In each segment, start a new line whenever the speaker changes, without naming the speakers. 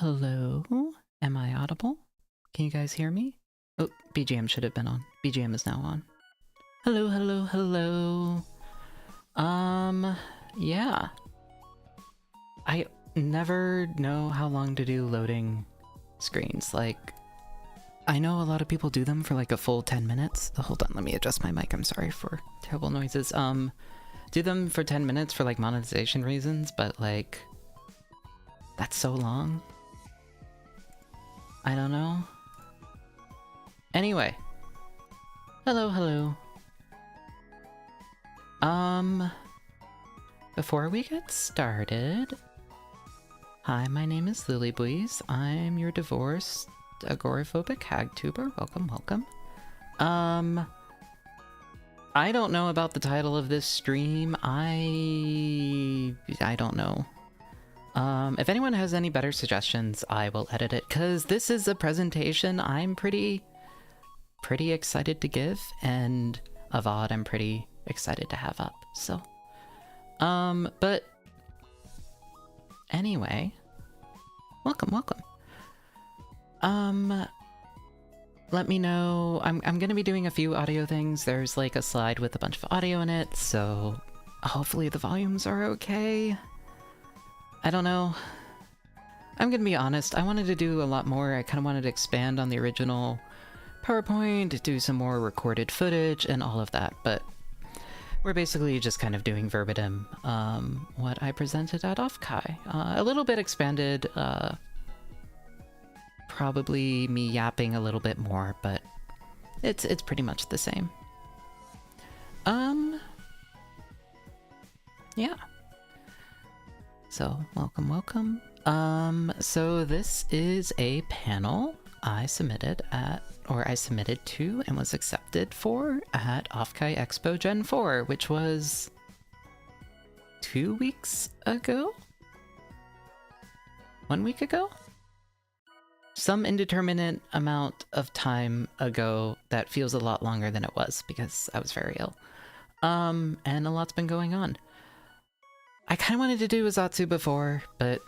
Hello? Am I audible? Can you guys hear me? Oh, BGM should have been on. BGM is now on. Hello, hello, hello. Yeah. I never know how long to do loading screens. Like, I know a lot of people do them for like a full 10 minutes. Oh, hold on, let me adjust my mic. I'm sorry for terrible noises. Do them for 10 minutes for like monetization reasons, but like, that's so long. I don't know. Anyway. Hello, hello. Before we get started... Hi, my name is Lilybwees. I'm your divorced, agoraphobic hagtuber. Welcome, welcome. I don't know about the title of this stream. I don't know. If anyone has any better suggestions, I will edit it, because this is a presentation I'm pretty excited to give, and a VOD I'm pretty excited to have up, so. But anyway, welcome, welcome. Let me know. I'm gonna be doing a few audio things. There's like a slide with a bunch of audio in it, so hopefully the volumes are okay. I don't know. I'm gonna be honest, I wanted to do a lot more. I kind of wanted to expand on the original PowerPoint, do some more recorded footage, and all of that, but we're basically just kind of doing verbatim what I presented at OffKai. A little bit expanded, probably me yapping a little bit more, but it's pretty much the same. Yeah. So, welcome, welcome. So this is a panel I submitted to and was accepted for at OffKai Expo Gen 4, which was 2 weeks ago? 1 week ago? Some indeterminate amount of time ago that feels a lot longer than it was because I was very ill. And a lot's been going on. I kind of wanted to do Azatsu before, but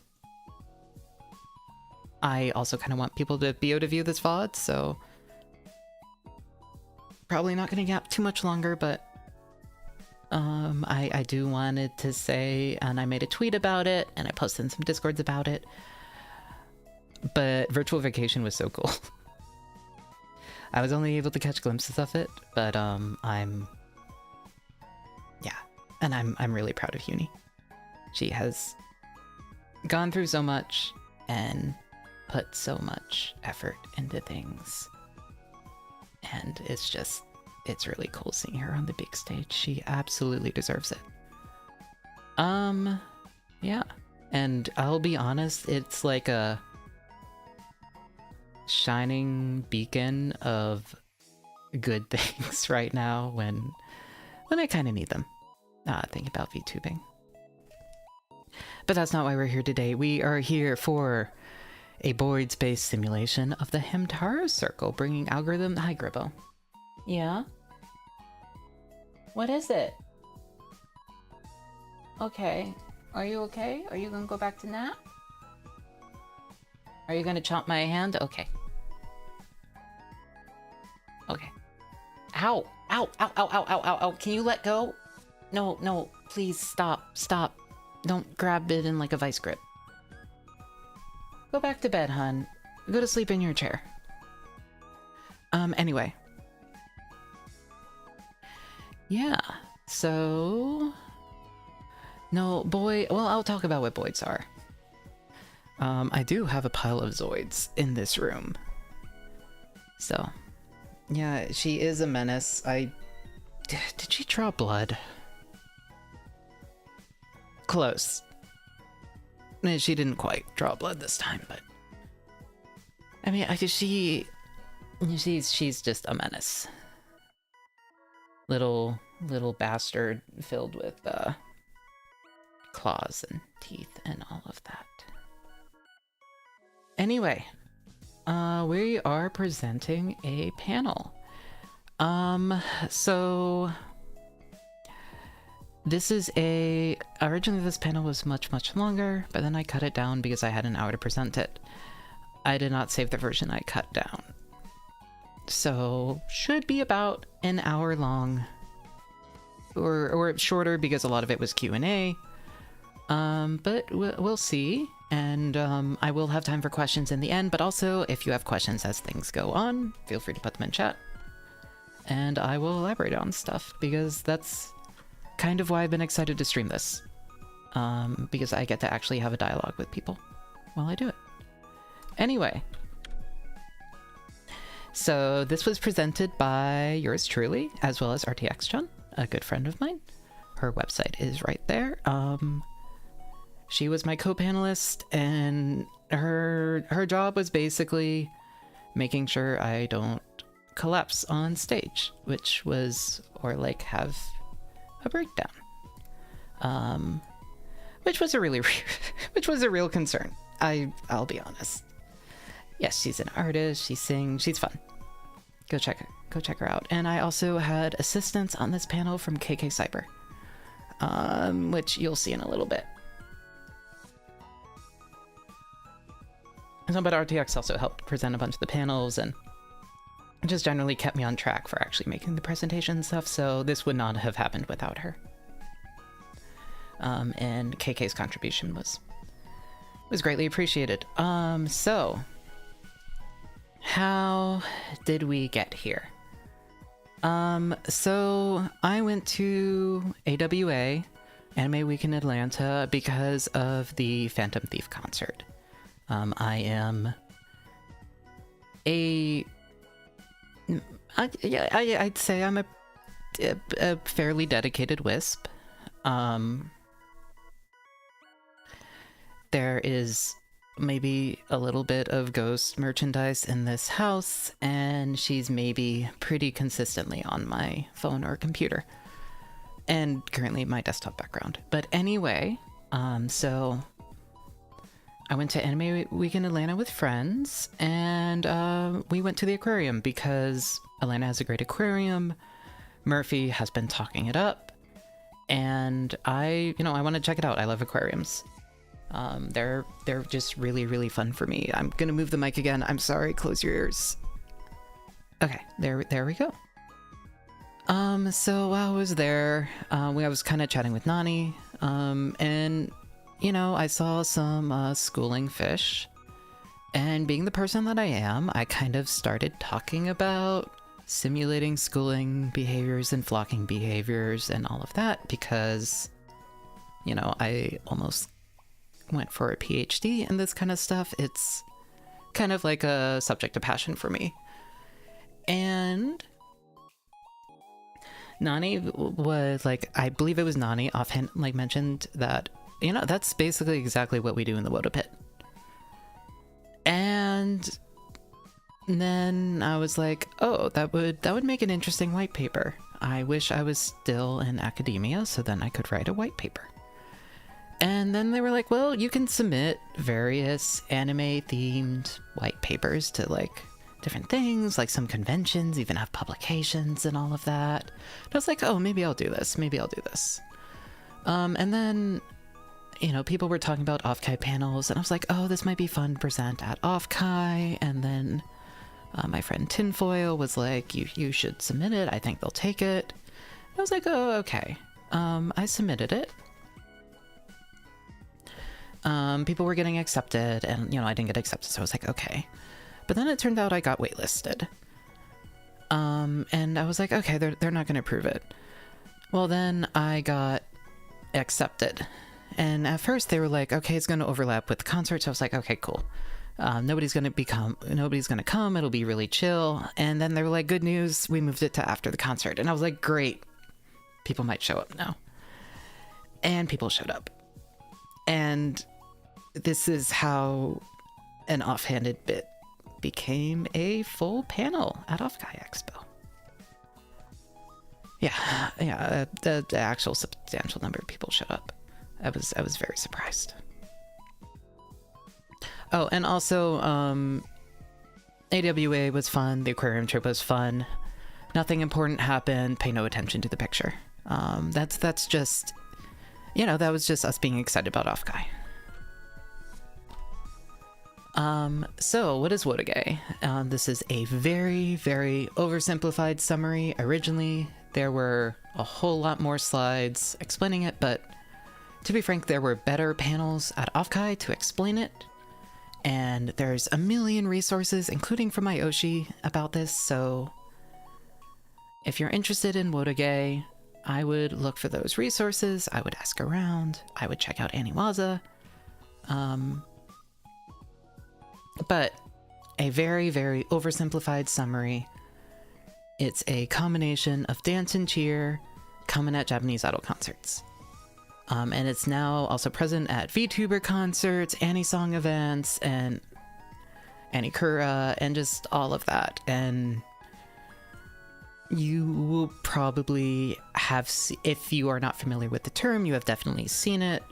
I also kind of want people to be able to view this VOD, so probably not going to gap too much longer, but I do wanted to say, and I made a tweet about it, and I posted in some Discords about it, but Virtual Vacation was so cool. I was only able to catch glimpses of it, but yeah, and I'm really proud of Uni. She has gone through so much and put so much effort into things. And it's really cool seeing her on the big stage. She absolutely deserves it. Yeah. And I'll be honest, it's like a shining beacon of good things right now when I kind of need them. Thinking about VTubing. But that's not why we're here today. We are here for a Boids-based simulation of the Hamtaro Circle, bringing algorithm... Hi, Gribbo. Yeah? What is it? Okay. Are you okay? Are you gonna go back to nap? Are you gonna chomp my hand? Okay. Okay. Ow! Ow! Ow! Ow! Ow! Ow! Ow! Ow! Can you let go? No, no. Please stop. Stop. Don't grab it in like a vice grip. Go back to bed, hun. Go to sleep in your chair. Anyway. Yeah, so... No, well, I'll talk about what Boids are. I do have a pile of Zoids in this room. So, yeah, she is a menace. Did she draw blood? Close. She didn't quite draw blood this time, but... I mean, she's just a menace. Little bastard filled with, claws and teeth and all of that. Anyway, we are presenting a panel. So... this is originally this panel was much longer, but then I cut it down because I had an hour to present it. I did not save the version I cut down. So should be about an hour long, or shorter because a lot of it was Q&A. But we'll see. And I will have time for questions in the end, but also if you have questions as things go on, feel free to put them in chat. And I will elaborate on stuff, because that's kind of why I've been excited to stream this. Because I get to actually have a dialogue with people while I do it. Anyway. So this was presented by yours truly, as well as RTX-Chan, a good friend of mine. Her website is right there. She was my co-panelist, and her job was basically making sure I don't collapse on stage, which was, or like have a breakdown. Which was a really, which was a real concern. I'll be honest. Yes, she's an artist, she sings, she's fun. Go check her out. And I also had assistance on this panel from KK Cyber, which you'll see in a little bit. So, but RTX also helped present a bunch of the panels and just generally kept me on track for actually making the presentation and stuff, so this would not have happened without her. And KK's contribution was greatly appreciated. So how did we get here? So I went to AWA, Anime Week in Atlanta, because of the Phantom Thief concert. I'd say I'm a fairly dedicated wisp. There is maybe a little bit of ghost merchandise in this house, and she's maybe pretty consistently on my phone or computer, and currently my desktop background. But anyway, so I went to Anime Week in Atlanta with friends, and we went to the aquarium because Atlanta has a great aquarium. Murphy has been talking it up, and I want to check it out. I love aquariums. They're just really fun for me. I'm gonna move the mic again. I'm sorry. Close your ears. Okay, there we go. So while I was there, I was kind of chatting with Nani, and I saw some schooling fish, and being the person that I am, I kind of started talking about simulating schooling behaviors and flocking behaviors and all of that because, I almost went for a PhD in this kind of stuff. It's kind of like a subject of passion for me. And Nani was like, I believe it was Nani offhand, mentioned that, that's basically exactly what we do in the Woda Pit. And then I was like, oh, that would make an interesting white paper. I wish I was still in academia so then I could write a white paper. And then they were like, well, you can submit various anime-themed white papers to, different things, like some conventions, even have publications and all of that. And I was like, oh, maybe I'll do this. Maybe I'll do this. And then, people were talking about OffKai panels, and I was like, oh, this might be fun to present at OffKai. And then my friend Tinfoil was like, you should submit it. I think they'll take it. And I was like, oh, okay. I submitted it. People were getting accepted, and I didn't get accepted, so I was like, okay. But then it turned out I got waitlisted. And I was like, okay, they're not gonna approve it. Well, then I got accepted. And at first they were like, okay, it's gonna overlap with the concert, so I was like, okay, cool. Nobody's gonna come, it'll be really chill. And then they were like, good news, we moved it to after the concert. And I was like, great. People might show up now. And people showed up. And this is how an offhanded bit became a full panel at OffKai Expo. Yeah, the actual substantial number of people showed up. I was very surprised. Oh, and also, AWA was fun, the aquarium trip was fun. Nothing important happened, pay no attention to the picture. That's just, you know, that was just us being excited about OffKai. So what is Wotage? This is a very, very oversimplified summary. Originally, there were a whole lot more slides explaining it, but to be frank, there were better panels at OffKai to explain it. And there's a million resources, including from my Oshi, about this, so if you're interested in Wotage, I would look for those resources, I would ask around, I would check out Aniwaza. But a very, very oversimplified summary. It's a combination of dance and cheer common at Japanese idol concerts. And it's now also present at VTuber concerts, Anisong events, and Anikura, and just all of that. And you will probably have, if you are not familiar with the term, you have definitely seen it.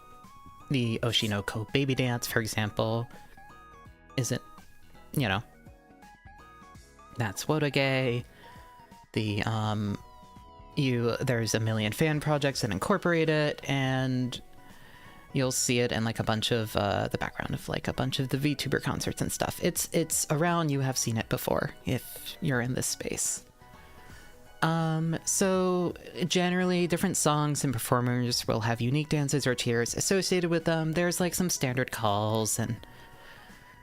The Oshinoko baby dance, for example, isn't, you know, that's Wotage. There's a million fan projects that incorporate it, and you'll see it in like a bunch of the background of like a bunch of the VTuber concerts and stuff. It's around, you have seen it before if you're in this space. So generally different songs and performers will have unique dances or cheers associated with them. There's like some standard calls and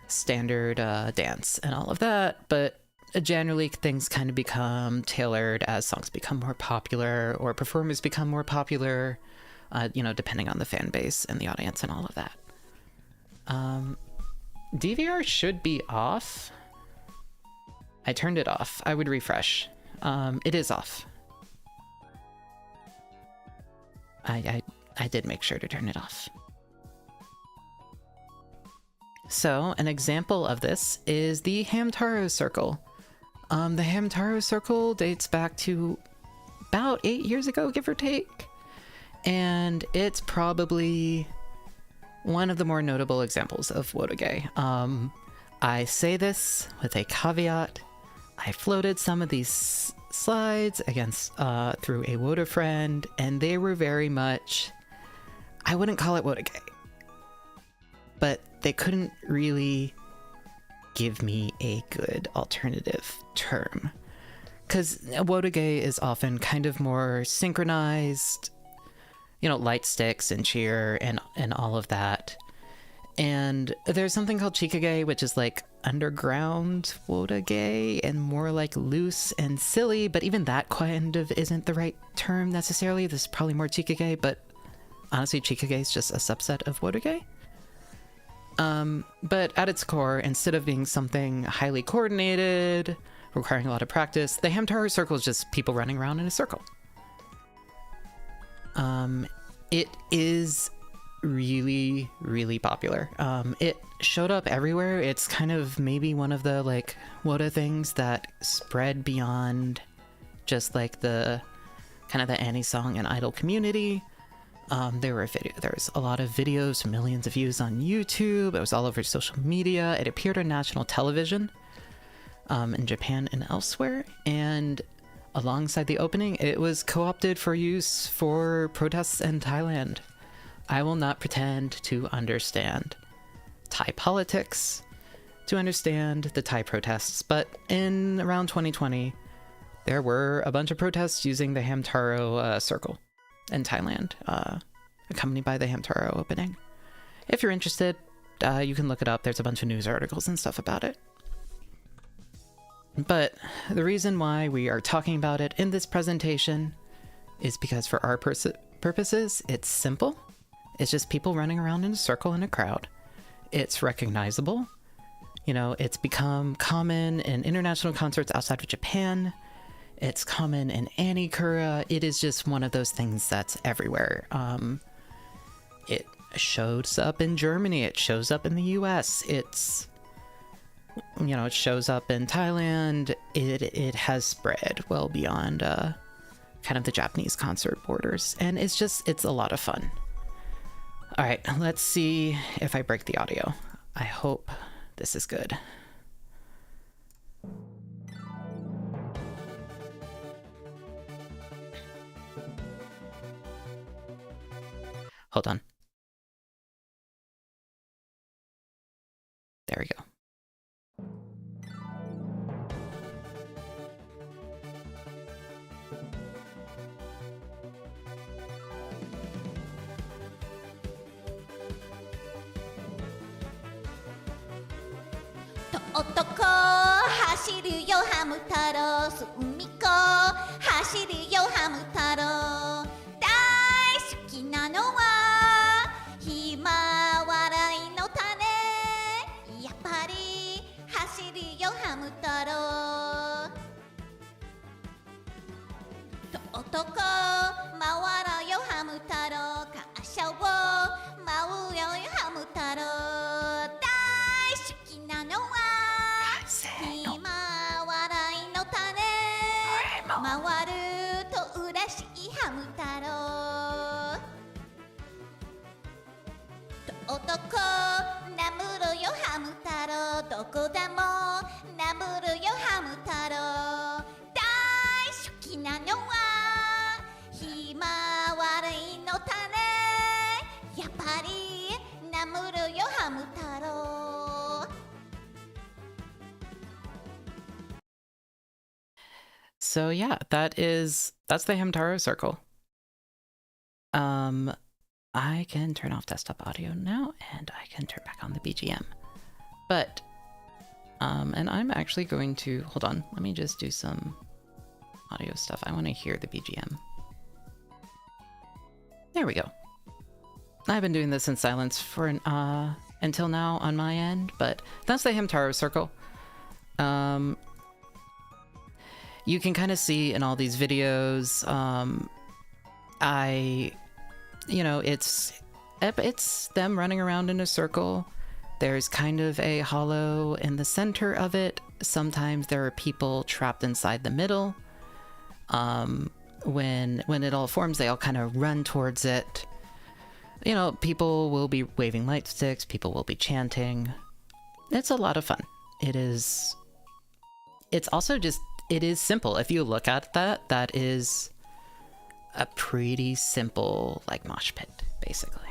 standard dance and all of that, but generally things kind of become tailored as songs become more popular or performers become more popular, you know, depending on the fan base and the audience and all of that. DVR should be off. I turned it off. I would refresh. It is off. I did make sure to turn it off. So, an example of this is the Hamtaro Circle. The Hamtaro Circle dates back to about 8 years ago, give or take. And it's probably one of the more notable examples of Wotage. I say this with a caveat. I floated some of these slides against through a Woda friend, and they were very much, I wouldn't call it Wotage, but they couldn't really give me a good alternative term. Because Wotage is often kind of more synchronized, you know, light sticks and cheer and all of that. And there's something called Chikage, which is like underground Wotage and more like loose and silly, but even that kind of isn't the right term necessarily. This is probably more Chikage, but honestly, Chikage is just a subset of Wotage. But at its core, instead of being something highly coordinated, requiring a lot of practice, the Hamtaro Circle is just people running around in a circle. It is really, really popular. It showed up everywhere. It's kind of maybe one of the like Woda things that spread beyond just like the kind of the Anisong and idol community. There was a lot of videos, millions of views on YouTube. It was all over social media. It appeared on national television in Japan and elsewhere. And alongside the opening, it was co-opted for use for protests in Thailand. I will not pretend to understand Thai politics, to understand the Thai protests, but in around 2020, there were a bunch of protests using the Hamtaro Circle in Thailand, accompanied by the Hamtaro opening. If you're interested, you can look it up. There's a bunch of news articles and stuff about it. But the reason why we are talking about it in this presentation is because for our purposes, it's simple. It's just people running around in a circle in a crowd. It's recognizable. You know, it's become common in international concerts outside of Japan. It's common in Anikura. It is just one of those things that's everywhere. It shows up in Germany. It shows up in the US. It's, you know, it shows up in Thailand. It has spread well beyond kind of the Japanese concert borders. And it's a lot of fun. All right, let's see if I break the audio. I hope this is good. Hold on. There we go.
Otoko 走るよハム太郎すみこ走るよハム太郎大好きなのはひまわらいの種やっぱり走るよハム太郎男回ろよハム太郎会社を舞うよハム太郎大好きなのはひまわらいの種回ると嬉しいハム太郎男眠るよハム太郎どこでも眠るよハム太郎大好きなのはひまわりの種やっぱり眠るよハム太郎
So yeah, that's the Hamtaro Circle. I can turn off desktop audio now, and I can turn back on the BGM. But, and I'm actually going to, hold on, let me just do some audio stuff. I want to hear the BGM. There we go. I've been doing this in silence for until now on my end, but that's the Hamtaro Circle. You can kind of see in all these videos, you know, it's them running around in a circle. There's kind of a hollow in the center of it. Sometimes there are people trapped inside the middle. When it all forms, they all kind of run towards it. You know, people will be waving light sticks, people will be chanting. It's a lot of fun. It's also just, it is simple. If you look at that, that is a pretty simple, like, mosh pit, basically.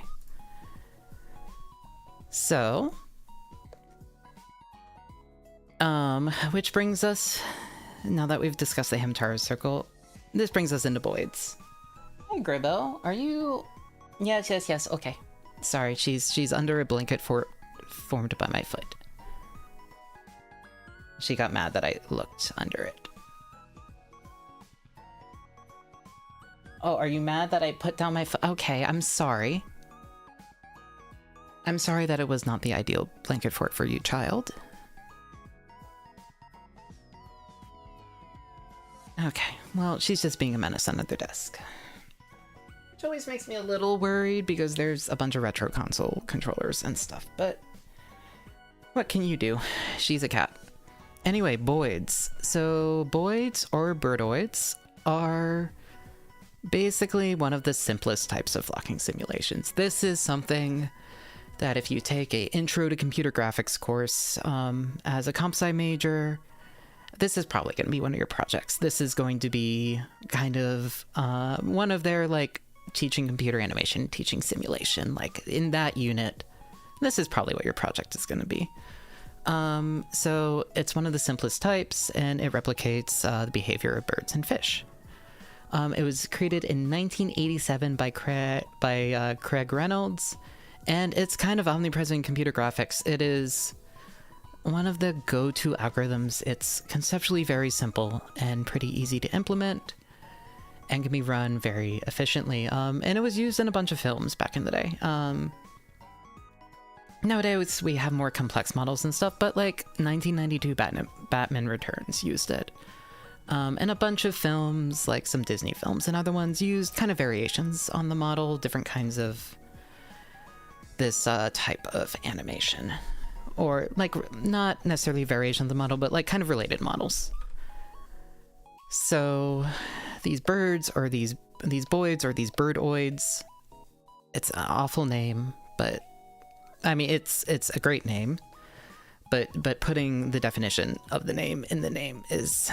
So, which brings us, now that we've discussed the Hamtaro Circle, this brings us into Boids. Hey, Gribbo, are you... Yes, okay. Sorry, she's under a blanket formed by my foot. She got mad that I looked under it. Oh, are you mad that I put down my foot? Okay, I'm sorry. I'm sorry that it was not the ideal blanket fort for you, child. Okay, well, she's just being a menace under the desk. Which always makes me a little worried because there's a bunch of retro console controllers and stuff, but what can you do? She's a cat. Anyway, Boids. So Boids or birdoids are basically one of the simplest types of flocking simulations. This is something that if you take a intro to computer graphics course as a comp sci major, this is probably going to be one of your projects. This is going to be kind of one of their, like, teaching computer animation, teaching simulation, like in that unit. This is probably what your project is going to be. So it's one of the simplest types, and it replicates the behavior of birds and fish. It was created in 1987 by Craig Reynolds, and it's kind of omnipresent in computer graphics. It is one of the go-to algorithms. It's conceptually very simple and pretty easy to implement, and can be run very efficiently. And it was used in a bunch of films back in the day. Nowadays we have more complex models and stuff, but like 1992 Batman Returns used it. And a bunch of films, like some Disney films and other ones, used kind of variations on the model, different kinds of this type of animation. Or like not necessarily variations of the model, but like kind of related models. So these birds or these boids or these birdoids, it's an awful name, but I mean it's a great name, but putting the definition of the name in the name is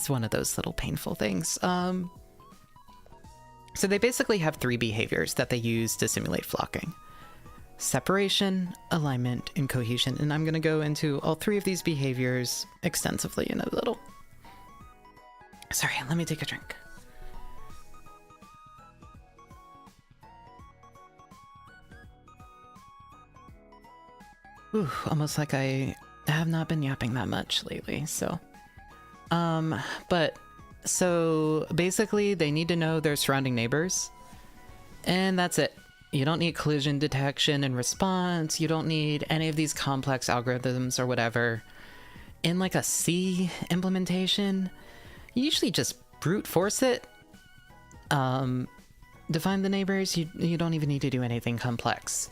one of those little painful things. So they basically have 3 behaviors that they use to simulate flocking: separation, alignment, and cohesion. And I'm going to go into all 3 of these behaviors extensively in a little. Sorry, let me take a drink. Ooh, almost like I have not been yapping that much lately, so. So basically they need to know their surrounding neighbors, and that's it. You don't need collision detection and response. You don't need any of these complex algorithms or whatever. In like a C implementation, you usually just brute force it. Define the neighbors. You don't even need to do anything complex.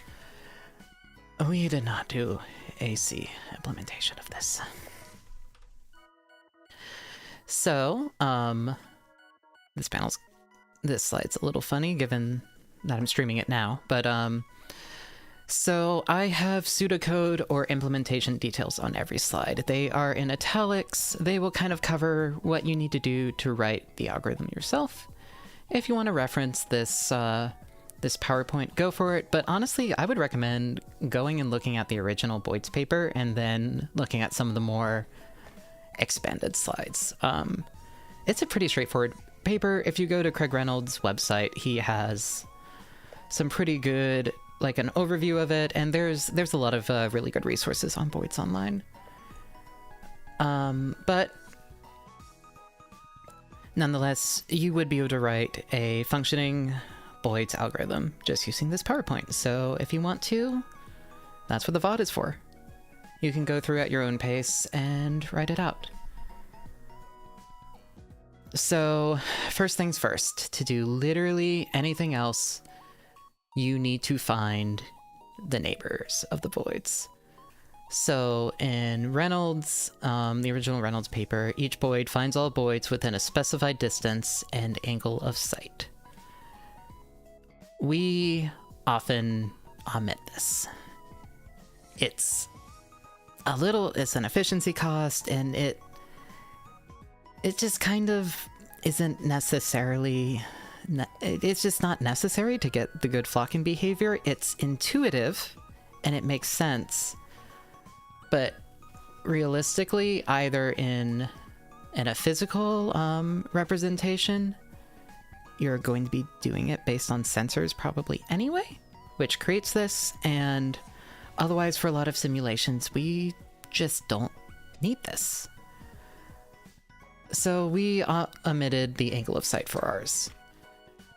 We did not do a C implementation of this. So, this slide's a little funny given that I'm streaming it now, but so I have pseudocode or implementation details on every slide. They are in italics. They will kind of cover what you need to do to write the algorithm yourself. If you want to reference this this PowerPoint, go for it. But honestly, I would recommend going and looking at the original Boids paper and then looking at some of the more expanded slides. It's a pretty straightforward paper. If you go to Craig Reynolds' website, he has some pretty good, like, an overview of it, and there's a lot of really good resources on Boids Online. But nonetheless, you would be able to write a functioning Boids algorithm just using this PowerPoint. So if you want to, that's what the VOD is for. You can go through at your own pace and write it out. So first things first, to do literally anything else, you need to find the neighbors of the Boids. So in Reynolds, the original Reynolds paper, each Boid finds all Boids within a specified distance and angle of sight. We often omit this. It's an efficiency cost, and it just kind of isn't necessarily, it's just not necessary to get the good flocking behavior. It's intuitive and it makes sense, but realistically, either in a physical representation, you're going to be doing it based on sensors probably anyway, which creates this, and otherwise for a lot of simulations, we just don't need this. So we omitted the angle of sight for ours.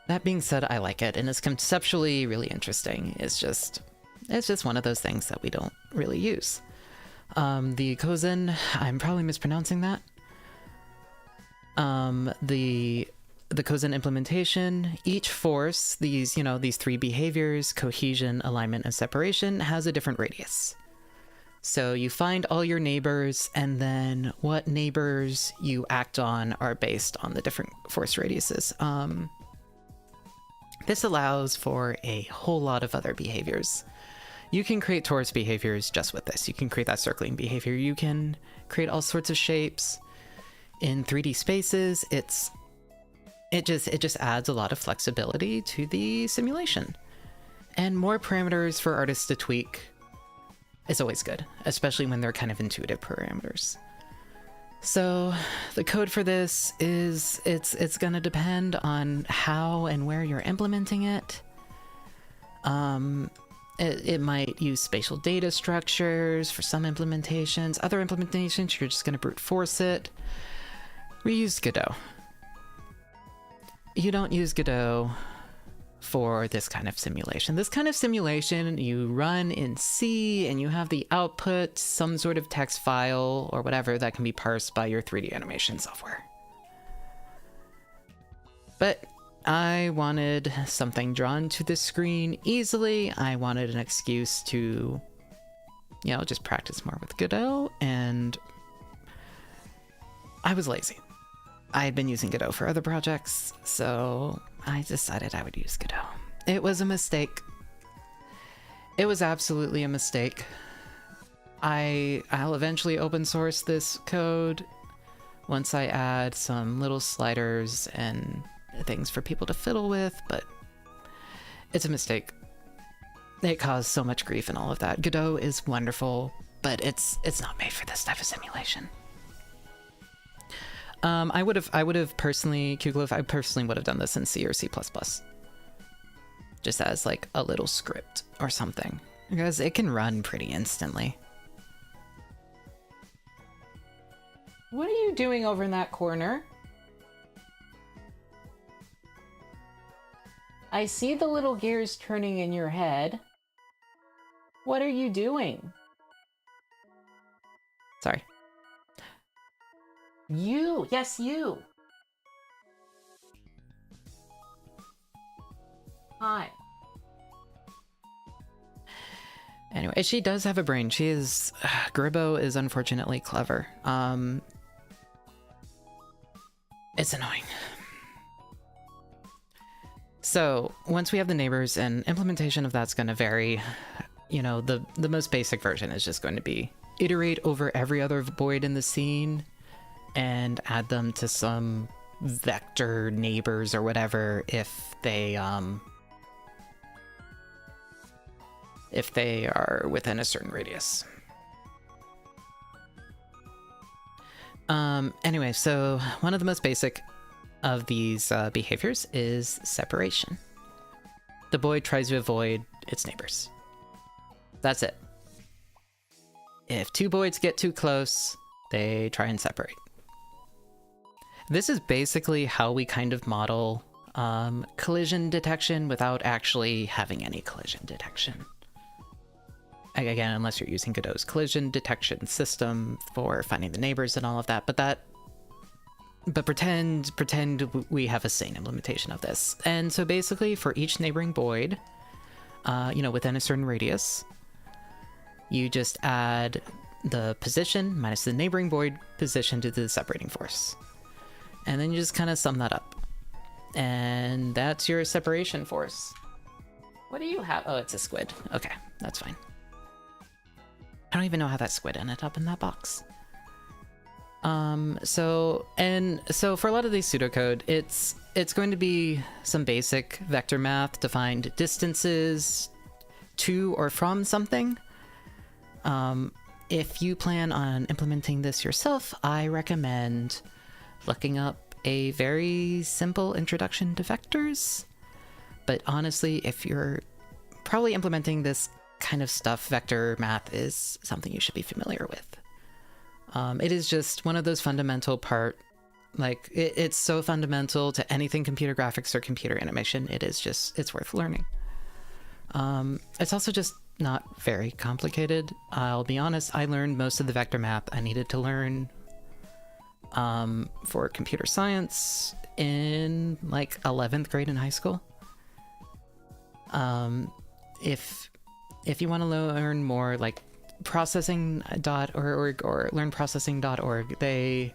That being said, I like it, and it's conceptually really interesting. It's just one of those things that we don't really use. The Kozen, I'm probably mispronouncing that. The Kozen implementation, each force, these 3 behaviors, cohesion, alignment, and separation, has a different radius. So you find all your neighbors, and then what neighbors you act on are based on the different force radiuses. This allows for a whole lot of other behaviors. You can create torus behaviors just with this. You can create that circling behavior. You can create all sorts of shapes in 3D spaces. It just adds a lot of flexibility to the simulation. And more parameters for artists to tweak is always good, especially when they're kind of intuitive parameters. So the code for this is, it's gonna depend on how and where you're implementing it. It might use spatial data structures for some implementations. Other implementations, you're just gonna brute force it. We use Godot. You don't use Godot for this kind of simulation. This kind of simulation, you run in C and you have the output, some sort of text file or whatever that can be parsed by your 3D animation software. But I wanted something drawn to the screen easily. I wanted an excuse to, just practice more with Godot, and I was lazy. I had been using Godot for other projects, so I decided I would use Godot. It was a mistake. It was absolutely a mistake. I'll eventually open source this code once I add some little sliders and things for people to fiddle with, but it's a mistake. It caused so much grief and all of that. Godot is wonderful, but it's not made for this type of simulation. I would have personally, Kuglif, I personally would have done this in C or C++. Just as like a little script or something, because it can run pretty instantly. What are you doing over in that corner? I see the little gears turning in your head. What are you doing? Sorry. You! Yes, you! Hi. Anyway, she does have a brain. She is... Gribbo is unfortunately clever. It's annoying. So, once we have the neighbors, and implementation of that's going to vary. You know, the most basic version is just going to be iterate over every other void in the scene and add them to some vector neighbors or whatever if they are within a certain radius. Anyway, so one of the most basic of these behaviors is separation. The void tries to avoid its neighbors. That's it. If two voids get too close, they try and separate. This is basically how we kind of model collision detection without actually having any collision detection. Again, unless you're using Godot's collision detection system for finding the neighbors and all of that, but pretend we have a sane implementation of this. And so basically for each neighboring void, you know, within a certain radius, you just add the position minus the neighboring void position to the separating force. And then you just kind of sum that up. And that's your separation force. What do you have? Oh, it's a squid. Okay, that's fine. I don't even know how that squid ended up in that box. So for a lot of these pseudocode, it's going to be some basic vector math to find distances to or from something. If you plan on implementing this yourself, I recommend looking up a very simple introduction to vectors. But honestly, if you're probably implementing this kind of stuff, vector math is something you should be familiar with. It is just one of those fundamental it's so fundamental to anything computer graphics or computer animation. It's worth learning. It's also just not very complicated. I'll be honest, I learned most of the vector math I needed to learn for computer science in like 11th grade in high school. If you want to learn more, like processing.org or learnprocessing.org,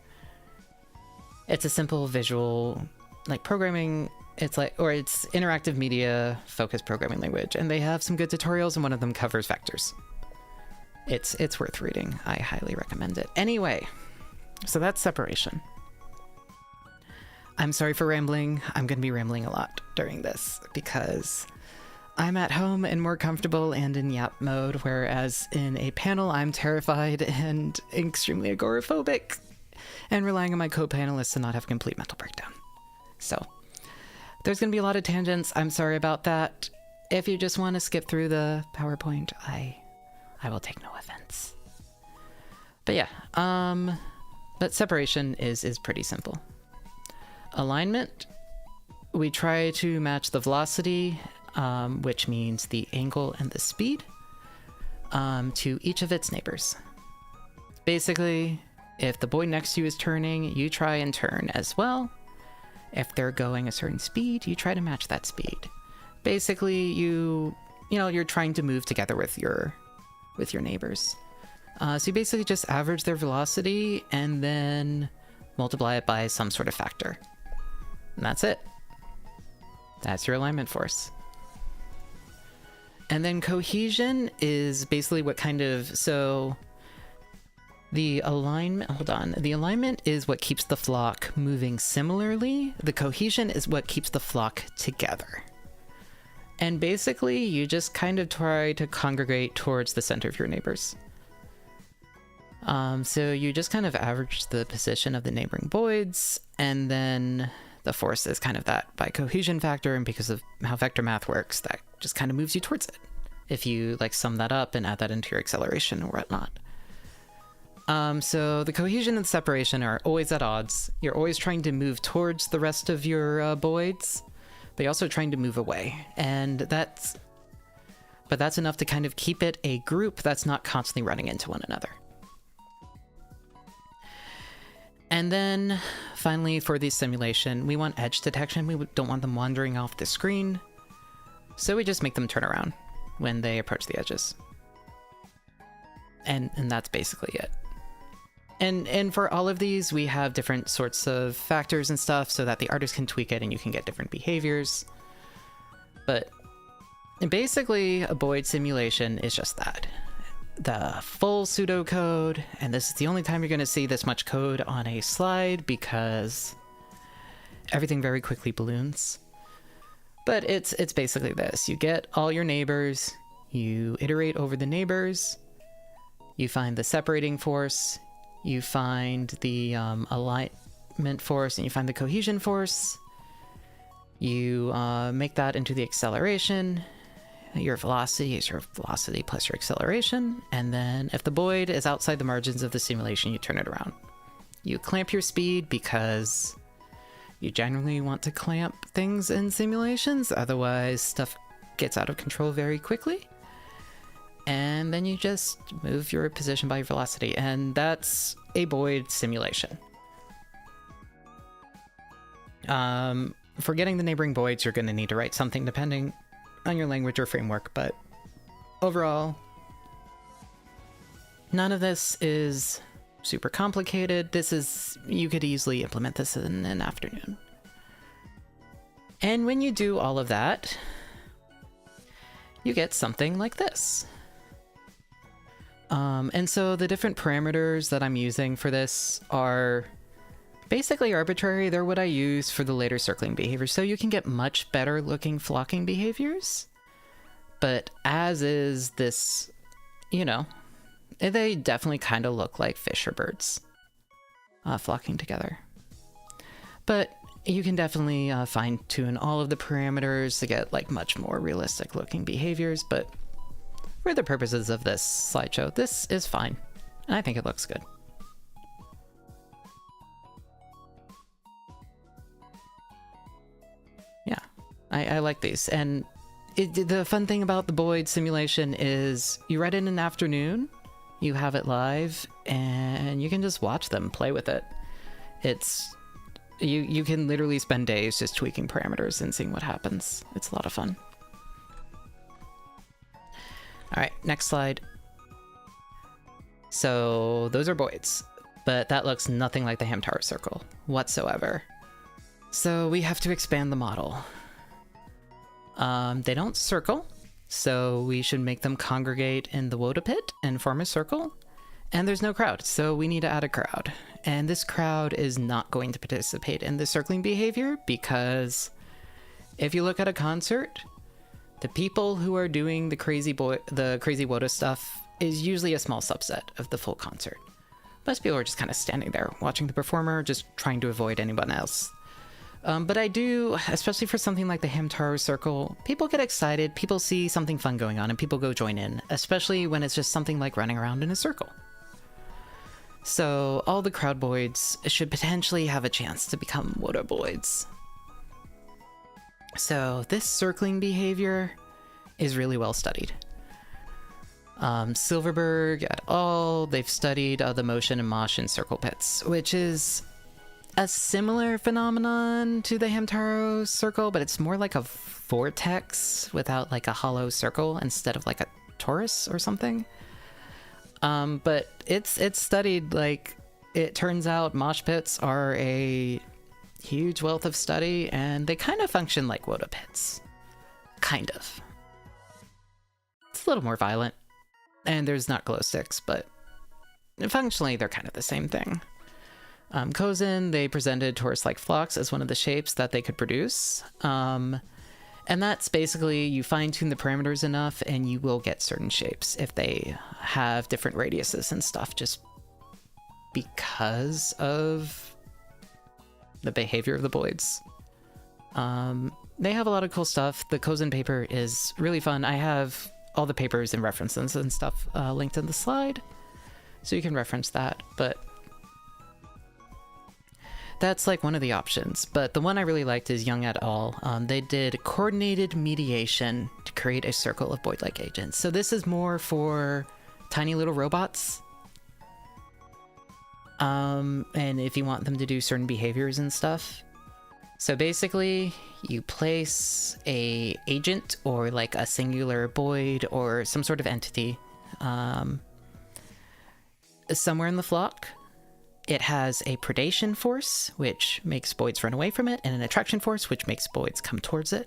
it's a simple visual like programming. It's interactive media focused programming language, and they have some good tutorials, and one of them covers vectors. It's worth reading. I highly recommend it. Anyway, so that's separation. I'm sorry for rambling. I'm going to be rambling a lot during this because I'm at home and more comfortable and in yap mode, whereas in a panel I'm terrified and extremely agoraphobic and relying on my co-panelists to not have a complete mental breakdown. So there's going to be a lot of tangents. I'm sorry about that. If you just want to skip through the PowerPoint, I will take no offense. But yeah, but separation is pretty simple. Alignment, we try to match the velocity, which means the angle and the speed, to each of its neighbors. Basically, if the boy next to you is turning, you try and turn as well. If they're going a certain speed, you try to match that speed. Basically, you're trying to move together with your neighbors. So you basically just average their velocity and then multiply it by some sort of factor. And that's it. That's your alignment force. And then cohesion is basically so The alignment, hold on. The alignment is what keeps the flock moving similarly. The cohesion is what keeps the flock together. And basically, you just kind of try to congregate towards the center of your neighbors. So you just kind of average the position of the neighboring Boids, and then the force is kind of that by cohesion factor, and because of how vector math works, that just kind of moves you towards it. If you like sum that up and add that into your acceleration or whatnot. So the cohesion and separation are always at odds. You're always trying to move towards the rest of your Boids, but you're also trying to move away. And that's enough to kind of keep it a group that's not constantly running into one another. And then finally for the simulation, we want edge detection. We don't want them wandering off the screen. So we just make them turn around when they approach the edges. And that's basically it. And for all of these, we have different sorts of factors and stuff so that the artist can tweak it and you can get different behaviors. But basically, a Boid simulation is just that. The full pseudocode, and this is the only time you're going to see this much code on a slide because everything very quickly balloons. But it's basically this. You get all your neighbors, you iterate over the neighbors, you find the separating force, you find the alignment force, and you find the cohesion force. You make that into the acceleration. Your velocity is your velocity plus your acceleration. And then if the Boid is outside the margins of the simulation, you turn it around. You clamp your speed because you generally want to clamp things in simulations. Otherwise, stuff gets out of control very quickly. And then you just move your position by your velocity, and that's a Boid simulation. For getting the neighboring Boids, you're going to need to write something depending on your language or framework, but overall, none of this is super complicated. You could easily implement this in an afternoon. And when you do all of that, you get something like this. And so the different parameters that I'm using for this are basically arbitrary. They're what I use for the later circling behavior. So you can get much better looking flocking behaviors. But as is this, they definitely kind of look like fish or birds flocking together. But you can definitely fine tune all of the parameters to get like much more realistic looking behaviors. But for the purposes of this slideshow, this is fine, and I think it looks good. Yeah, I like these, and the fun thing about the Boid simulation is you write it in an afternoon, you have it live, and you can just watch them play with it. You can literally spend days just tweaking parameters and seeing what happens. It's a lot of fun. All right, next slide. So those are Boids, but that looks nothing like the Hamtaro Circle whatsoever. So we have to expand the model. They don't circle, so we should make them congregate in the Woda pit and form a circle. And there's no crowd, so we need to add a crowd. And this crowd is not going to participate in the circling behavior because if you look at a concert, the people who are doing the crazy Woda stuff is usually a small subset of the full concert. Most people are just kind of standing there watching the performer, just trying to avoid anyone else. But I do, especially for something like the Hamtaro Circle, people get excited, people see something fun going on, and people go join in, especially when it's just something like running around in a circle. So all the crowd Boids should potentially have a chance to become Woda Boids. So this circling behavior is really well studied. Silverberg et al., they've studied the motion and mosh in circle pits, which is a similar phenomenon to the Hamtaro Circle, but it's more like a vortex without like a hollow circle instead of like a torus or something. But it's studied, like, it turns out mosh pits are a huge wealth of study, and they kind of function like Woda pits. Kind of. It's a little more violent, and there's not glow sticks, but functionally they're kind of the same thing. Kozen, they presented torus-like flocks as one of the shapes that they could produce. And that's basically, you fine-tune the parameters enough and you will get certain shapes if they have different radiuses and stuff, just because of the behavior of the Boids. They have a lot of cool stuff. The Kozen paper is really fun. I have all the papers and references and stuff linked in the slide, so you can reference that, but that's like one of the options. But the one I really liked is Young et al. They did coordinated mediation to create a circle of Boid-like agents. So this is more for tiny little robots. And if you want them to do certain behaviors and stuff. So basically, you place a agent or like a singular Boid or some sort of entity somewhere in the flock. It has a predation force, which makes Boids run away from it, and an attraction force, which makes Boids come towards it.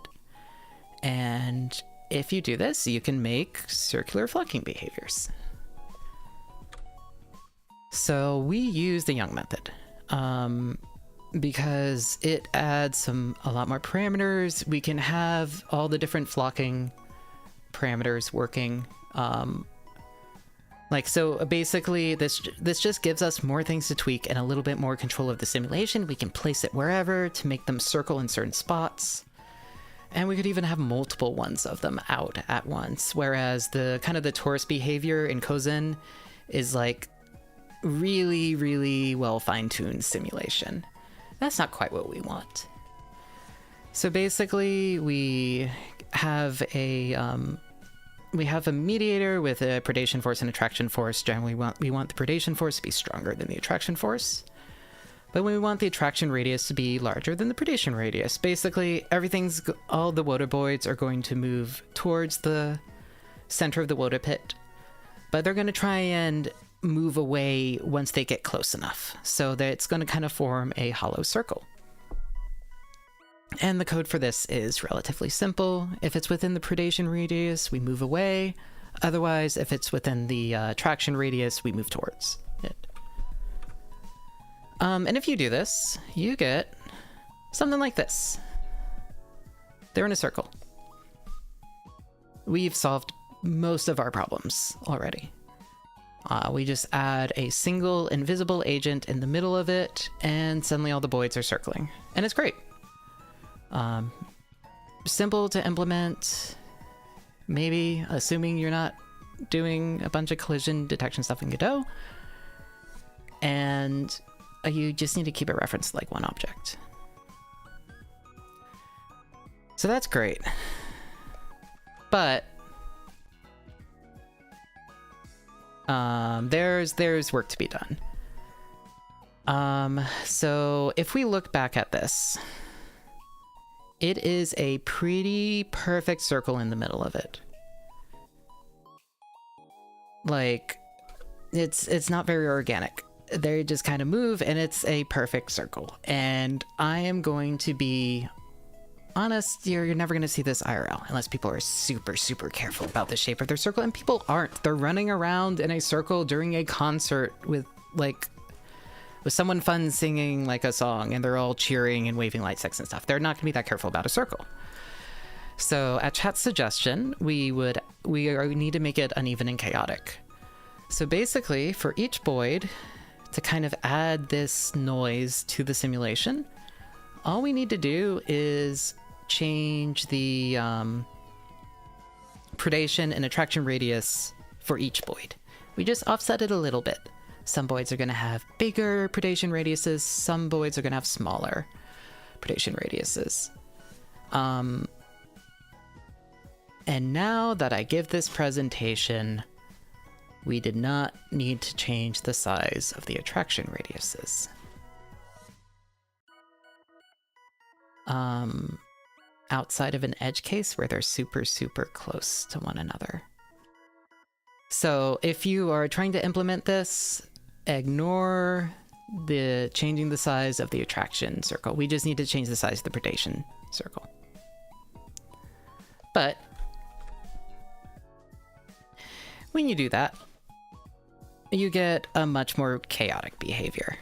And if you do this, you can make circular flocking behaviors. So we use the Young method because it adds a lot more parameters. We can have all the different flocking parameters working. So basically this just gives us more things to tweak and a little bit more control of the simulation. We can place it wherever to make them circle in certain spots. And we could even have multiple ones of them out at once. Whereas the kind of the torus behavior in Kozen is like really, really well fine-tuned simulation. That's not quite what we want. So basically we have a mediator with a predation force and attraction force. Generally, we want the predation force to be stronger than the attraction force. But we want the attraction radius to be larger than the predation radius. Basically, all the Woda Boids are going to move towards the center of the Woda pit. But they're going to try and move away once they get close enough. So that it's going to kind of form a hollow circle. And the code for this is relatively simple. If it's within the predation radius, we move away. Otherwise, if it's within the attraction radius, we move towards it. And if you do this, you get something like this. They're in a circle. We've solved most of our problems already. We just add a single invisible agent in the middle of it, and suddenly all the Boids are circling. And it's great. Simple to implement, maybe, assuming you're not doing a bunch of collision detection stuff in Godot. And you just need to keep it referenced to like one object. So that's great. But there's work to be done. So if we look back at this, it is a pretty perfect circle in the middle of it. Like, it's not very organic. They just kind of move, and it's a perfect circle. And I am going to be honest, you're never going to see this IRL unless people are super, super careful about the shape of their circle, and people aren't. They're running around in a circle during a concert with someone fun singing like a song, and they're all cheering and waving light sticks and stuff. They're not going to be that careful about a circle. So at chat's suggestion, we need to make it uneven and chaotic. So basically, for each Boid, to kind of add this noise to the simulation, all we need to do is change the predation and attraction radius for each Boid. We just offset it a little bit. Some Boids are going to have bigger predation radiuses, some Boids are going to have smaller predation radiuses. And now that I give this presentation, we did not need to change the size of the attraction radiuses. Outside of an edge case where they're super, super close to one another. So if you are trying to implement this, ignore the changing the size of the attraction circle. We just need to change the size of the predation circle. But when you do that, you get a much more chaotic behavior.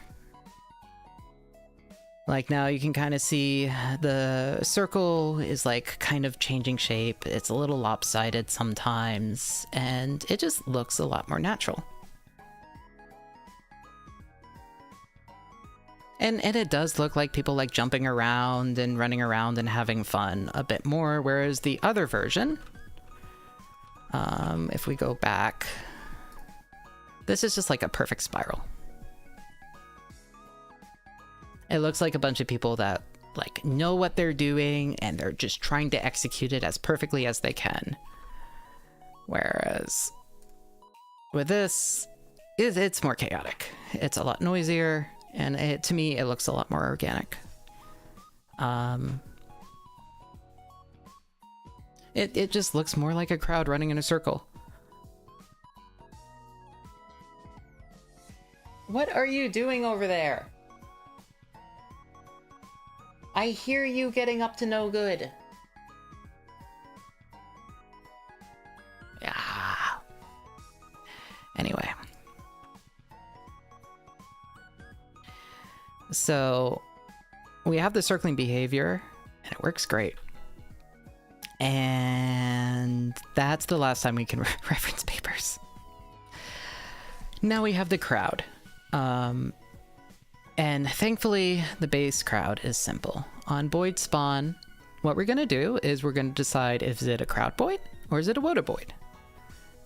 Like now you can kind of see the circle is like kind of changing shape. It's a little lopsided sometimes, and it just looks a lot more natural. And it does look like people like jumping around and running around and having fun a bit more, whereas the other version, if we go back, this is just like a perfect spiral. It looks like a bunch of people that like know what they're doing and they're just trying to execute it as perfectly as they can. Whereas with this, it's more chaotic. It's a lot noisier, and to me, it looks a lot more organic. It just looks more like a crowd running in a circle. What are you doing over there? I hear you getting up to no good. Yeah. Anyway. So, we have the circling behavior, and it works great. And that's the last time we can reference papers. Now we have the crowd. And thankfully, the base crowd is simple. On Boid spawn, what we're going to do is we're going to decide if is it a crowd Boid or is it a Woda Boid.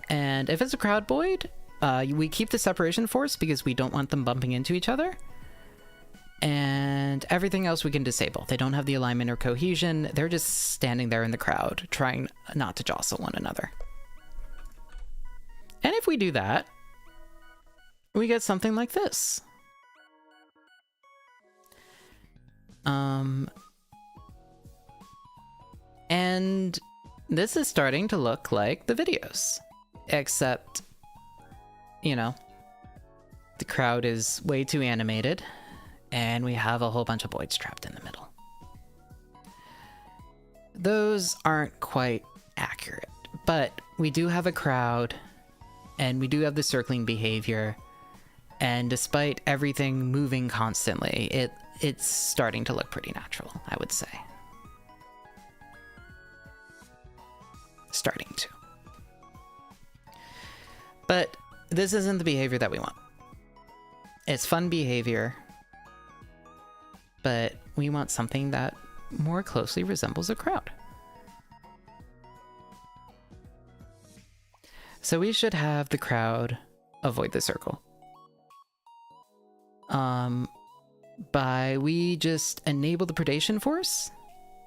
And if it's a crowd Boid, we keep the separation force because we don't want them bumping into each other. And everything else we can disable. They don't have the alignment or cohesion. They're just standing there in the crowd, trying not to jostle one another. And if we do that, we get something like this. And this is starting to look like the videos, except, you know, the crowd is way too animated, and we have a whole bunch of Boids trapped in the middle. Those aren't quite accurate, but we do have a crowd, and we do have the circling behavior, and despite everything moving constantly, it's starting to look pretty natural, I would say. Starting to. But this isn't the behavior that we want. It's fun behavior, but we want something that more closely resembles a crowd. So we should have the crowd avoid the circle. We just enable the predation force,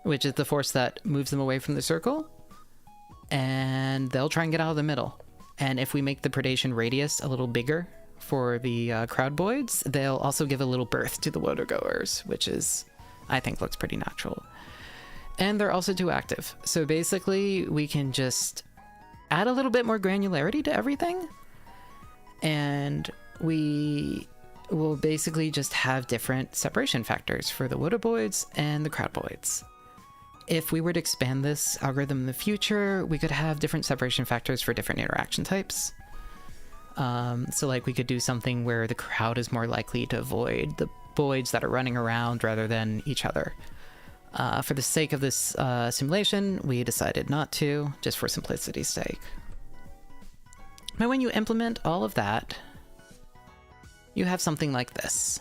which is the force that moves them away from the circle, and they'll try and get out of the middle. And if we make the predation radius a little bigger for the crowd Boids, they'll also give a little berth to the Woda goers, which is, I think, looks pretty natural. And they're also too active. So basically, we can just add a little bit more granularity to everything, and we will basically just have different separation factors for the Woda Boids and the crowd Boids. If we were to expand this algorithm in the future, we could have different separation factors for different interaction types. So like we could do something where the crowd is more likely to avoid the Boids that are running around rather than each other. For the sake of this simulation, we decided not to, just for simplicity's sake. But when you implement all of that, you have something like this.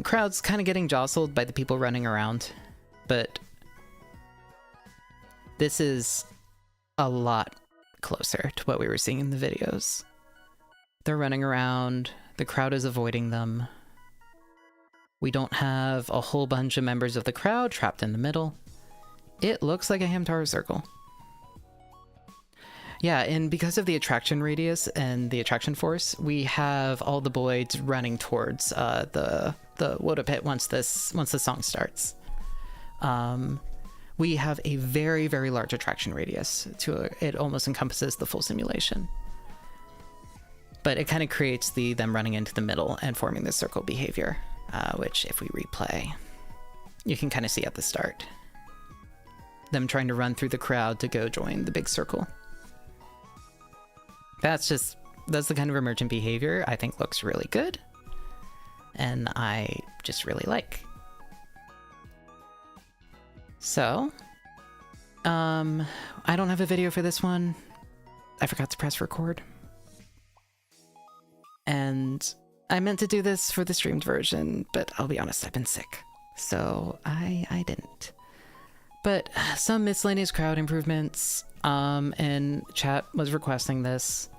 Crowd's kind of getting jostled by the people running around, but this is a lot closer to what we were seeing in the videos. They're running around, the crowd is avoiding them. We don't have a whole bunch of members of the crowd trapped in the middle. It looks like a Hamtaro Circle. Yeah, and because of the attraction radius and the attraction force, we have all the Boids running towards the Woda pit once the song starts. We have a very, very large attraction radius. It almost encompasses the full simulation. But it kind of creates them running into the middle and forming this circle behavior, which if we replay, you can kind of see at the start. Them trying to run through the crowd to go join the big circle. that's the kind of emergent behavior I think looks really good, and I just really like. So, I don't have a video for this one. I forgot to press record. And I meant to do this for the streamed version, but I'll be honest, I've been sick. So I didn't. But some miscellaneous crowd improvements, and chat was requesting this.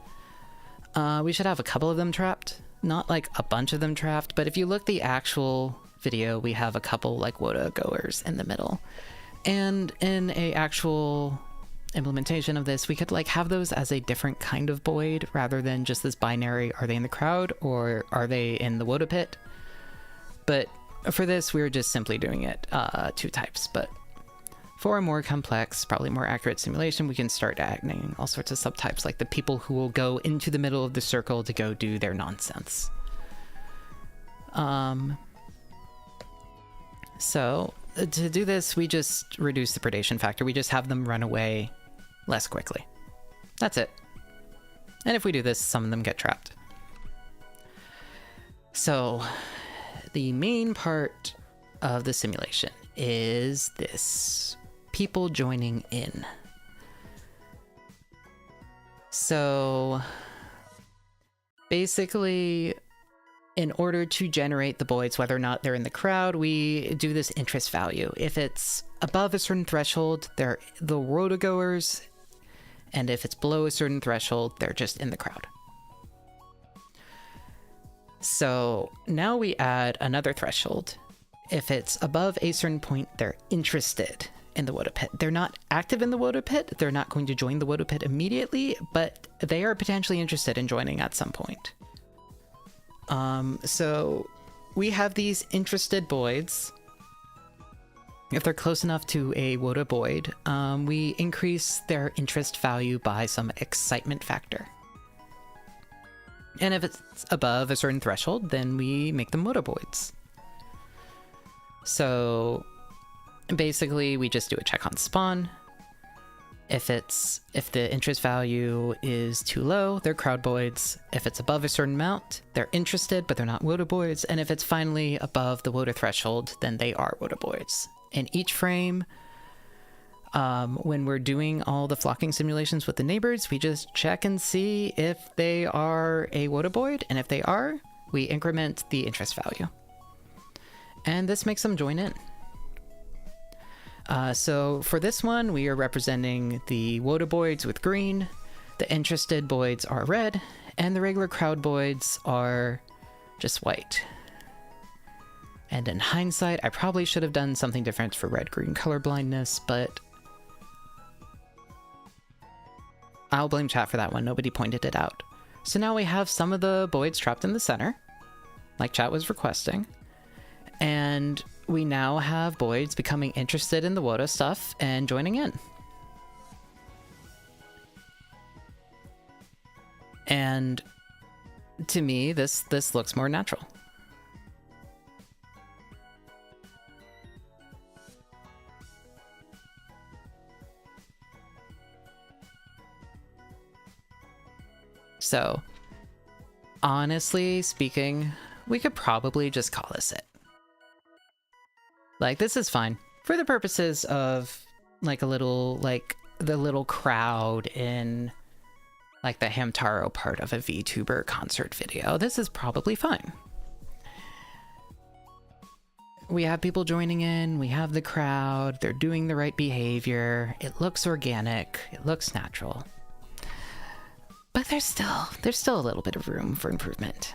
We should have a couple of them trapped. Not like a bunch of them trapped, but if you look the actual video, we have a couple like WOTA goers in the middle. And in a actual implementation of this, we could like have those as a different kind of Boid rather than just this binary, are they in the crowd or are they in the WOTA pit? But for this, we're just simply doing it 2 types. But for a more complex, probably more accurate simulation, we can start adding all sorts of subtypes, like the people who will go into the middle of the circle to go do their nonsense. So to do this, we just reduce the predation factor. We just have them run away less quickly. That's it. And if we do this, some of them get trapped. So the main part of the simulation is this: people joining in. So basically, in order to generate the Boids, whether or not they're in the crowd, we do this interest value. If it's above a certain threshold, they're the WOTA goers, and if it's below a certain threshold, they're just in the crowd. So now we add another threshold. If it's above a certain point, they're interested in the WOTA pit. They're not active in the WOTA pit. They're not going to join the WOTA pit immediately, but they are potentially interested in joining at some point. So we have these interested Boids. If they're close enough to a WOTA Boid, we increase their interest value by some excitement factor. And if it's above a certain threshold, then we make them WOTA Boids. So basically, we just do a check on spawn. If the interest value is too low, they're crowd Boids. If it's above a certain amount, they're interested, but they're not WOTA Boids. And if it's finally above the WOTA threshold, then they are WOTA Boids. In each frame, when we're doing all the flocking simulations with the neighbors, we just check and see if they are a WOTA Boid, and if they are, we increment the interest value. And this makes them join in. So for this one, we are representing the WOTA Boids with green, the interested Boids are red, and the regular crowd Boids are just white. And in hindsight, I probably should have done something different for red-green color blindness, but I'll blame chat for that one. Nobody pointed it out. So now we have some of the Boids trapped in the center, like chat was requesting. And we now have Boids becoming interested in the WOTA stuff and joining in. And to me, this looks more natural. So, honestly speaking, we could probably just call this it. Like, this is fine. For the purposes of, like, a little, like, the little crowd in, like, the Hamtaro part of a VTuber concert video, this is probably fine. We have people joining in, we have the crowd, they're doing the right behavior, it looks organic, it looks natural. But there's still a little bit of room for improvement.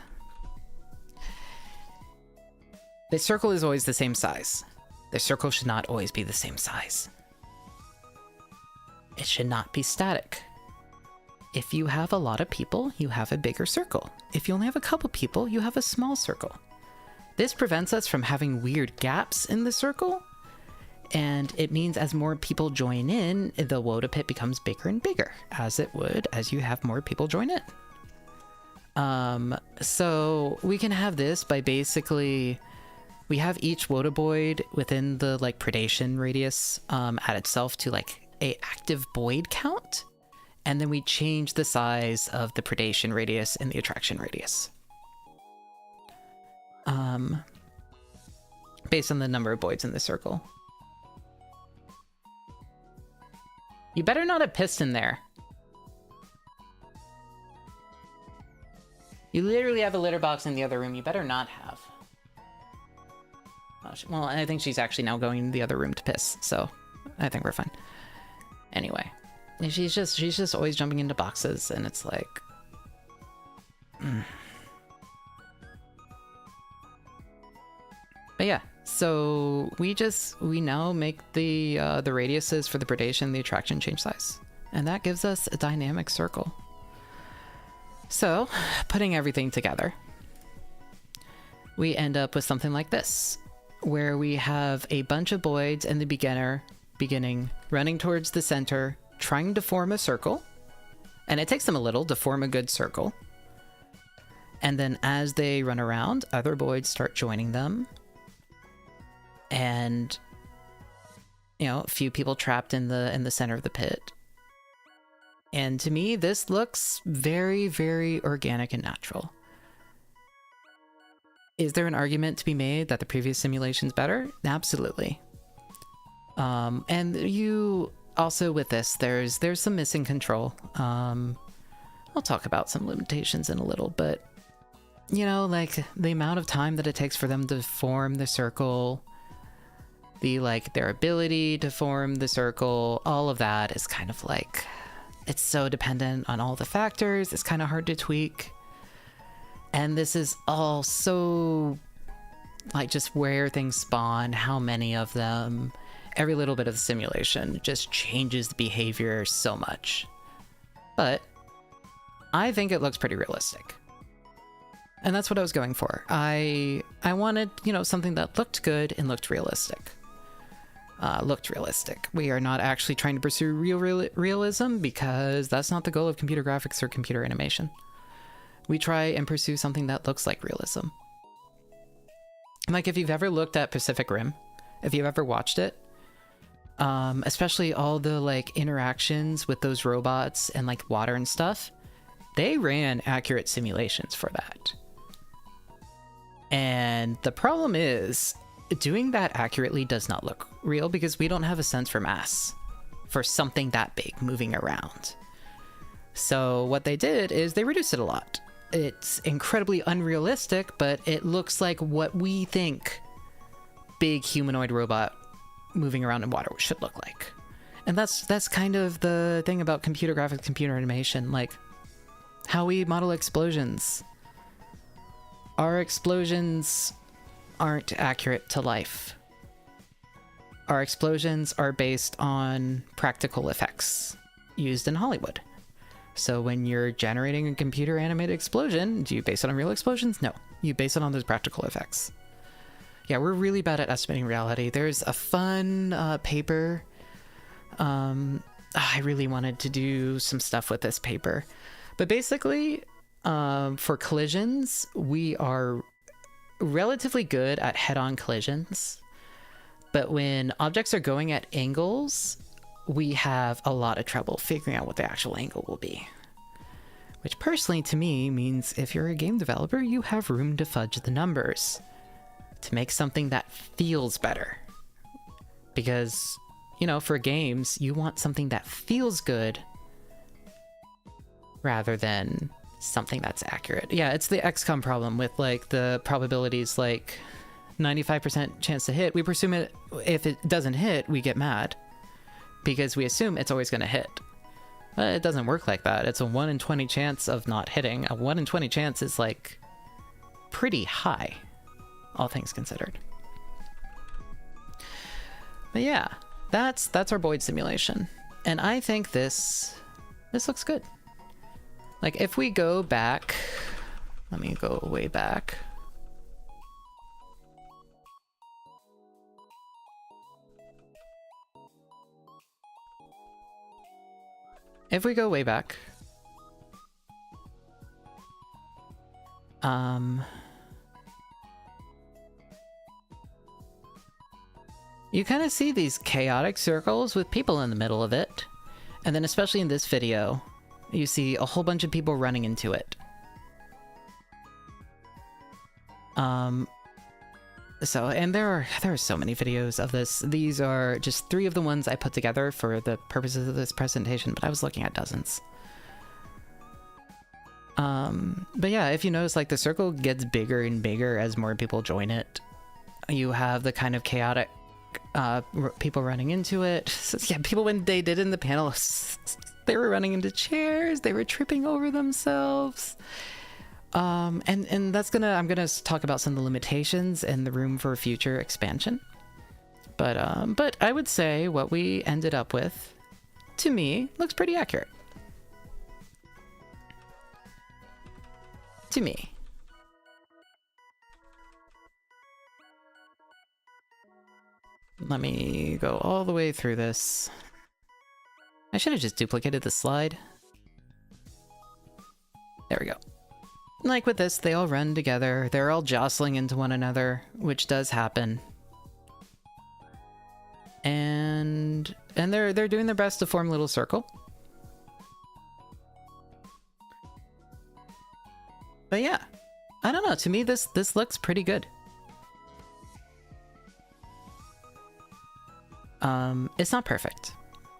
The circle is always the same size. The circle should not always be the same size. It should not be static. If you have a lot of people, you have a bigger circle. If you only have a couple people, you have a small circle. This prevents us from having weird gaps in the circle, and it means as more people join in, the WOTA pit becomes bigger and bigger, as it would as you have more people join in. So we can have this by basically, we have each WOTA Boid within the like predation radius add itself to like a active Boid count, and then we change the size of the predation radius and the attraction radius. Based on the number of Boids in the circle. You better not have pissed in there. You literally have a litter box in the other room. You better not have. Well, I think she's actually now going to the other room to piss, so I think we're fine. Anyway, she's just always jumping into boxes, and it's like... But yeah, so we now make the radiuses for the predation, the attraction change size, and that gives us a dynamic circle. So, putting everything together, we end up with something like this, where we have a bunch of Boids in the beginning, running towards the center, trying to form a circle, and it takes them a little to form a good circle. And then as they run around, other Boids start joining them, and a few people trapped in the center of the pit. And to me, this looks very, very organic and natural. Is there an argument to be made that the previous simulation's better? Absolutely. And you also, with this, there's some missing control. I'll talk about some limitations in a little, but like the amount of time that it takes for them to form the circle, their ability to form the circle, all of that is kind of like, it's so dependent on all the factors. It's kind of hard to tweak. And this is all so just where things spawn, how many of them, every little bit of the simulation just changes the behavior so much. But I think it looks pretty realistic. And that's what I was going for. I wanted, something that looked good and looked realistic. We are not actually trying to pursue realism, because that's not the goal of computer graphics or computer animation. We try and pursue something that looks like realism. Like if you've ever looked at Pacific Rim, if you've ever watched it, especially all the interactions with those robots and water and stuff, they ran accurate simulations for that. And the problem is, doing that accurately does not look real, because we don't have a sense for mass for something that big moving around. So what they did is they reduced it a lot. It's incredibly unrealistic, but it looks like what we think big humanoid robot moving around in water should look like. And that's kind of the thing about computer graphics, computer animation, how we model explosions. Our explosions aren't accurate to life. Our explosions are based on practical effects used in Hollywood. So when you're generating a computer animated explosion, do you base it on real explosions? No, you base it on those practical effects. Yeah, we're really bad at estimating reality. There's a fun paper. I really wanted to do some stuff with this paper. But basically, for collisions, we are relatively good at head-on collisions, but when objects are going at angles, we have a lot of trouble figuring out what the actual angle will be. Which personally to me means if you're a game developer, you have room to fudge the numbers to make something that feels better. Because, for games, you want something that feels good rather than something that's accurate. Yeah, it's the XCOM problem with the probabilities 95% chance to hit. We presume it, if it doesn't hit, we get mad because we assume it's always going to hit. But it doesn't work like that. It's a 1 in 20 chance of not hitting. A 1 in 20 chance is pretty high, all things considered. But yeah, that's our Boid simulation. And I think this looks good. If we go back, let me go way back. If we go way back, you kind of see these chaotic circles with people in the middle of it. And then especially in this video, you see a whole bunch of people running into it. So, and there are so many videos of this. These are just 3 of the ones I put together for the purposes of this presentation, but I was looking at dozens. But yeah, if you notice, like, the circle gets bigger and bigger as more people join it. You have the kind of chaotic people running into it. So, yeah, people, when they did in the panel, they were running into chairs, they were tripping over themselves. And that's I'm gonna talk about some of the limitations and the room for future expansion. But I would say what we ended up with, to me, looks pretty accurate. To me. Let me go all the way through this. I should have just duplicated the slide. There we go. Like with this, they all run together. They're all jostling into one another, which does happen. And they're doing their best to form a little circle. But yeah, I don't know. To me, this looks pretty good. It's not perfect,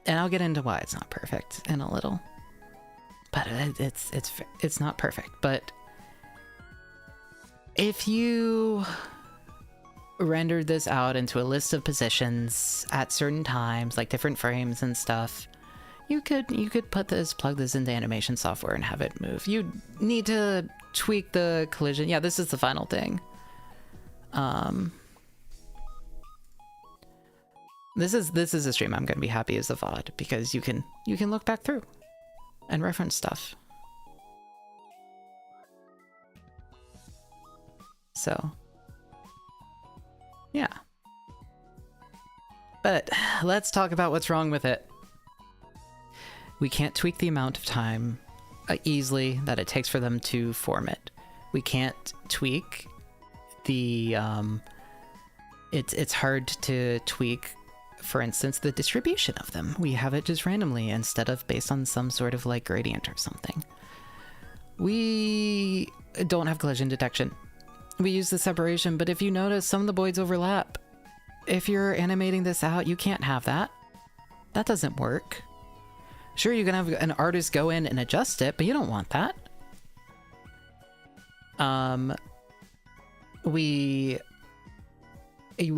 and I'll get into why it's not perfect in a little. But it's not perfect. But if you rendered this out into a list of positions at certain times, like different frames and stuff, you could plug this into animation software and have it move. You need to tweak the collision. Yeah, this is the final thing. This is a stream I'm going to be happy as a VOD, because you can look back through and reference stuff. So, yeah. But let's talk about what's wrong with it. We can't tweak the amount of time easily that it takes for them to form it. We can't tweak the it's hard to tweak, for instance, the distribution of them. We have it just randomly instead of based on some sort of like gradient or something. We don't have collision detection. We use the separation, but if you notice, some of the Boids overlap. If you're animating this out, you can't have that. That doesn't work. Sure, you can have an artist go in and adjust it, but you don't want that. We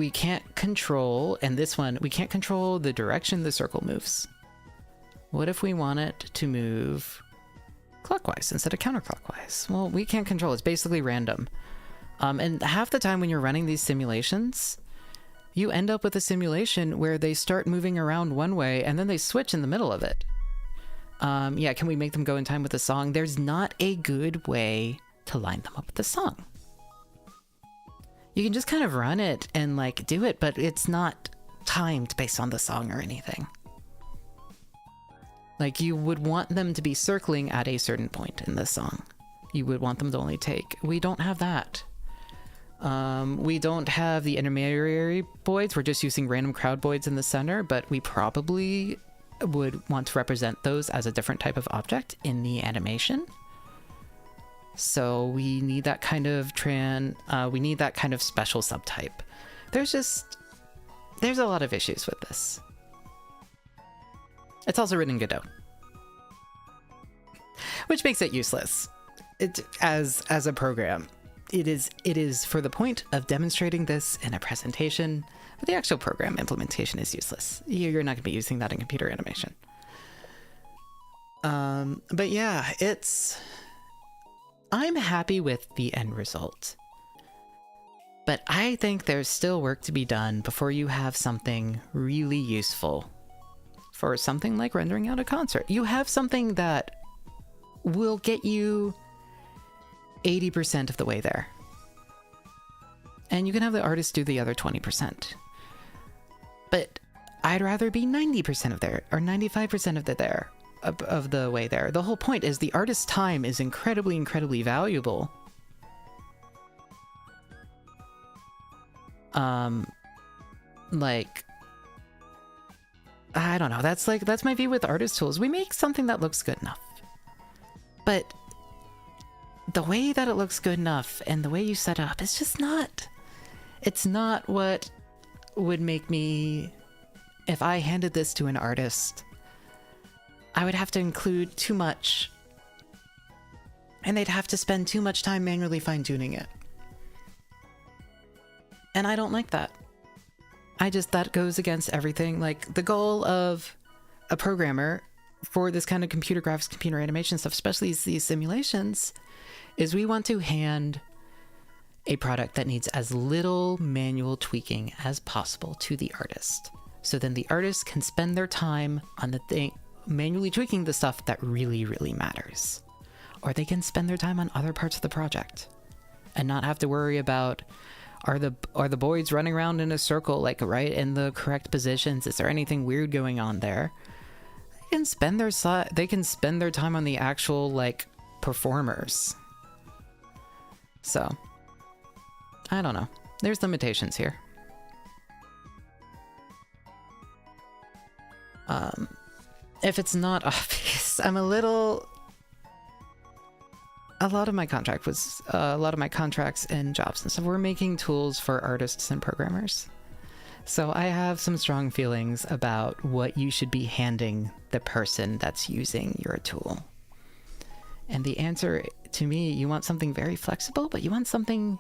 can't control, and this one, we can't control the direction the circle moves. What if we want it to move clockwise instead of counterclockwise? Well, we can't control. It's basically random. And half the time when you're running these simulations, you end up with a simulation where they start moving around one way and then they switch in the middle of it. Yeah, can we make them go in time with the song? There's not a good way to line them up with the song. You can just kind of run it and like do it, but it's not timed based on the song or anything. Like, you would want them to be circling at a certain point in the song. You would want them to only take. We don't have that. We don't have the intermediary Boids. We're just using random crowd Boids in the center, but we probably would want to represent those as a different type of object in the animation. So we need that kind of we need that kind of special subtype. There's a lot of issues with this. It's also written in Godot, which makes it useless. As a program, it is for the point of demonstrating this in a presentation, but the actual program implementation is useless. You're not going to be using that in computer animation. But yeah, I'm happy with the end result. But I think there's still work to be done before you have something really useful for something like rendering out a concert. You have something that will get you 80% of the way there. And you can have the artist do the other 20%. But I'd rather be 90% of there, or 95% of the way there. The whole point is the artist's time is incredibly, incredibly valuable. Like, I don't know. That's my view with artist tools. We make something that looks good enough. but the way that it looks good enough and the way you set it up, it's just not... It's not what would make me... If I handed this to an artist, I would have to include too much. And they'd have to spend too much time manually fine-tuning it. And I don't like that. That goes against everything. Like, the goal of a programmer for this kind of computer graphics, computer animation stuff, especially these simulations, is we want to hand a product that needs as little manual tweaking as possible to the artist. So then the artist can spend their time on the thing, manually tweaking the stuff that really, really matters. Or they can spend their time on other parts of the project and not have to worry about, are the Boids running around in a circle, like, right in the correct positions? Is there anything weird going on there? They can spend their time on the actual, like, performers. So, I don't know. There's limitations here. If it's not obvious, a lot of my contracts and jobs and stuff were making tools for artists and programmers. So I have some strong feelings about what you should be handing the person that's using your tool. And the answer to me, you want something very flexible, but you want something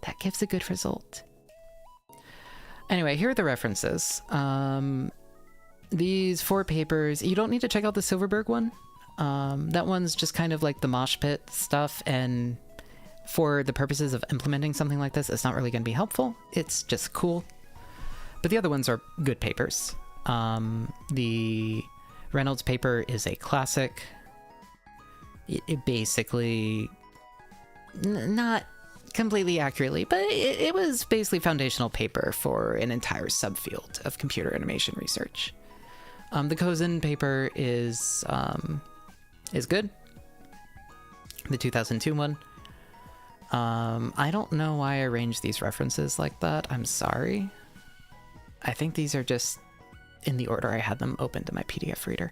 that gives a good result. Anyway, here are the references. These 4 papers, you don't need to check out the Silverberg one. That one's just kind of like the mosh pit stuff, and for the purposes of implementing something like this, it's not really going to be helpful. It's just cool. But the other ones are good papers. The Reynolds paper is a classic. It basically, not completely accurately, but it was basically foundational paper for an entire subfield of computer animation research. The Kozin paper is good. The 2002 one. I don't know why I arranged these references like that. I'm sorry. I think these are just in the order I had them open to my PDF reader.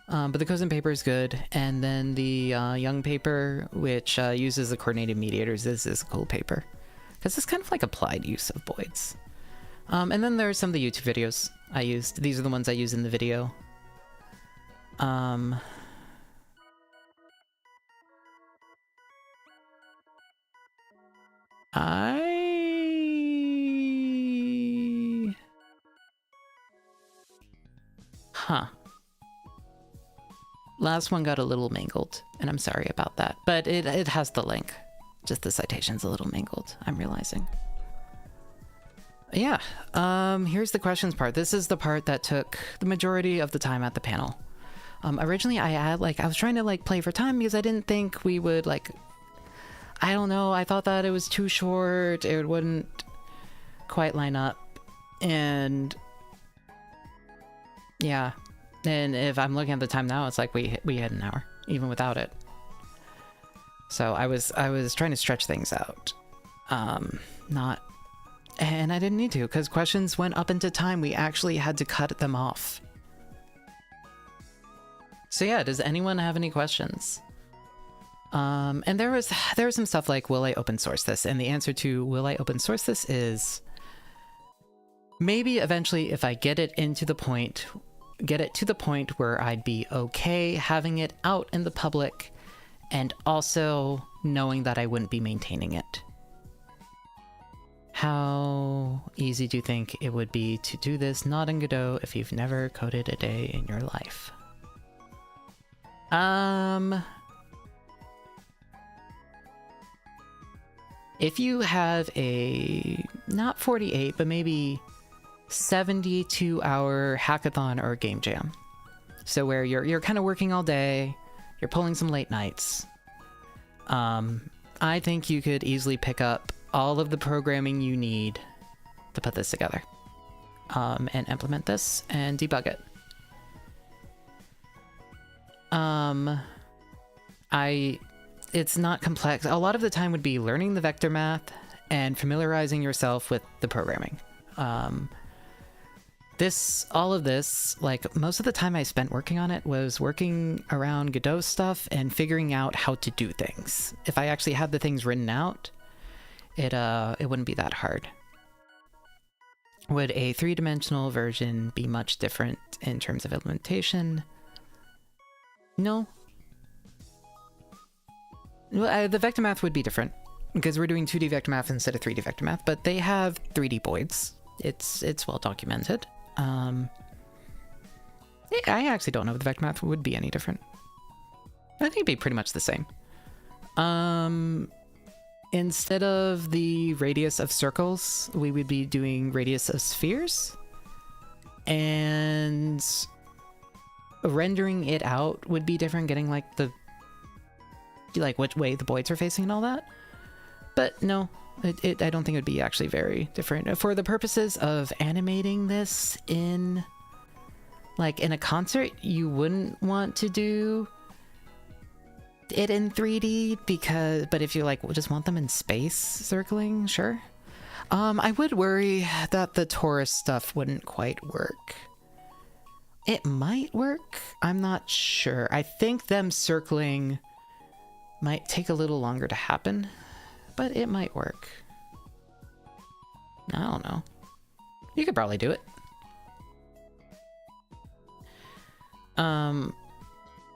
But the Kozin paper is good. And then the Young paper, which uses the coordinated mediators, is a cool paper. Because it's kind of like applied use of Boids. And then there are some of the YouTube videos I used. These are the ones I use in the video. Last one got a little mangled, and I'm sorry about that. But it has the link. Just the citation's a little mangled, I'm realizing. Yeah, here's the questions part. This is the part that took the majority of the time at the panel. Originally I was trying to play for time because I didn't think we would I don't know, I thought that it was too short, it wouldn't quite line up, and yeah, and if I'm looking at the time now, it's like we had an hour, even without it. So I was trying to stretch things out, and I didn't need to, because questions went up into time. We actually had to cut them off. So yeah, does anyone have any questions? And there was some stuff like, will I open source this? And the answer to will I open source this is maybe eventually, if I get it to the point where I'd be okay having it out in the public, and also knowing that I wouldn't be maintaining it. How easy do you think it would be to do this not in Godot if you've never coded a day in your life? If you have a, not 48, but maybe 72-hour hackathon or game jam, so where you're kind of working all day, you're pulling some late nights, I think you could easily pick up all of the programming you need to put this together, and implement this and debug it. It's not complex. A lot of the time would be learning the vector math and familiarizing yourself with the programming. all of this, like, most of the time I spent working on it was working around Godot stuff and figuring out how to do things. If I actually had the things written out, it wouldn't be that hard. Would a three-dimensional version be much different in terms of implementation? No. Well, the vector math would be different, because we're doing 2D vector math instead of 3D vector math, but they have 3D Boids. It's well documented. I actually don't know if the vector math would be any different. I think it'd be pretty much the same. Instead of the radius of circles, we would be doing radius of spheres. And rendering it out would be different, getting like which way the Boids are facing and all that. But no, I don't think it would be actually very different. For the purposes of animating this in a concert, you wouldn't want to do it in 3D but if you just want them in space circling, sure. I would worry that the Taurus stuff wouldn't quite work. It might work, I'm not sure. I think them circling might take a little longer to happen, but it might work. I don't know. You could probably do it.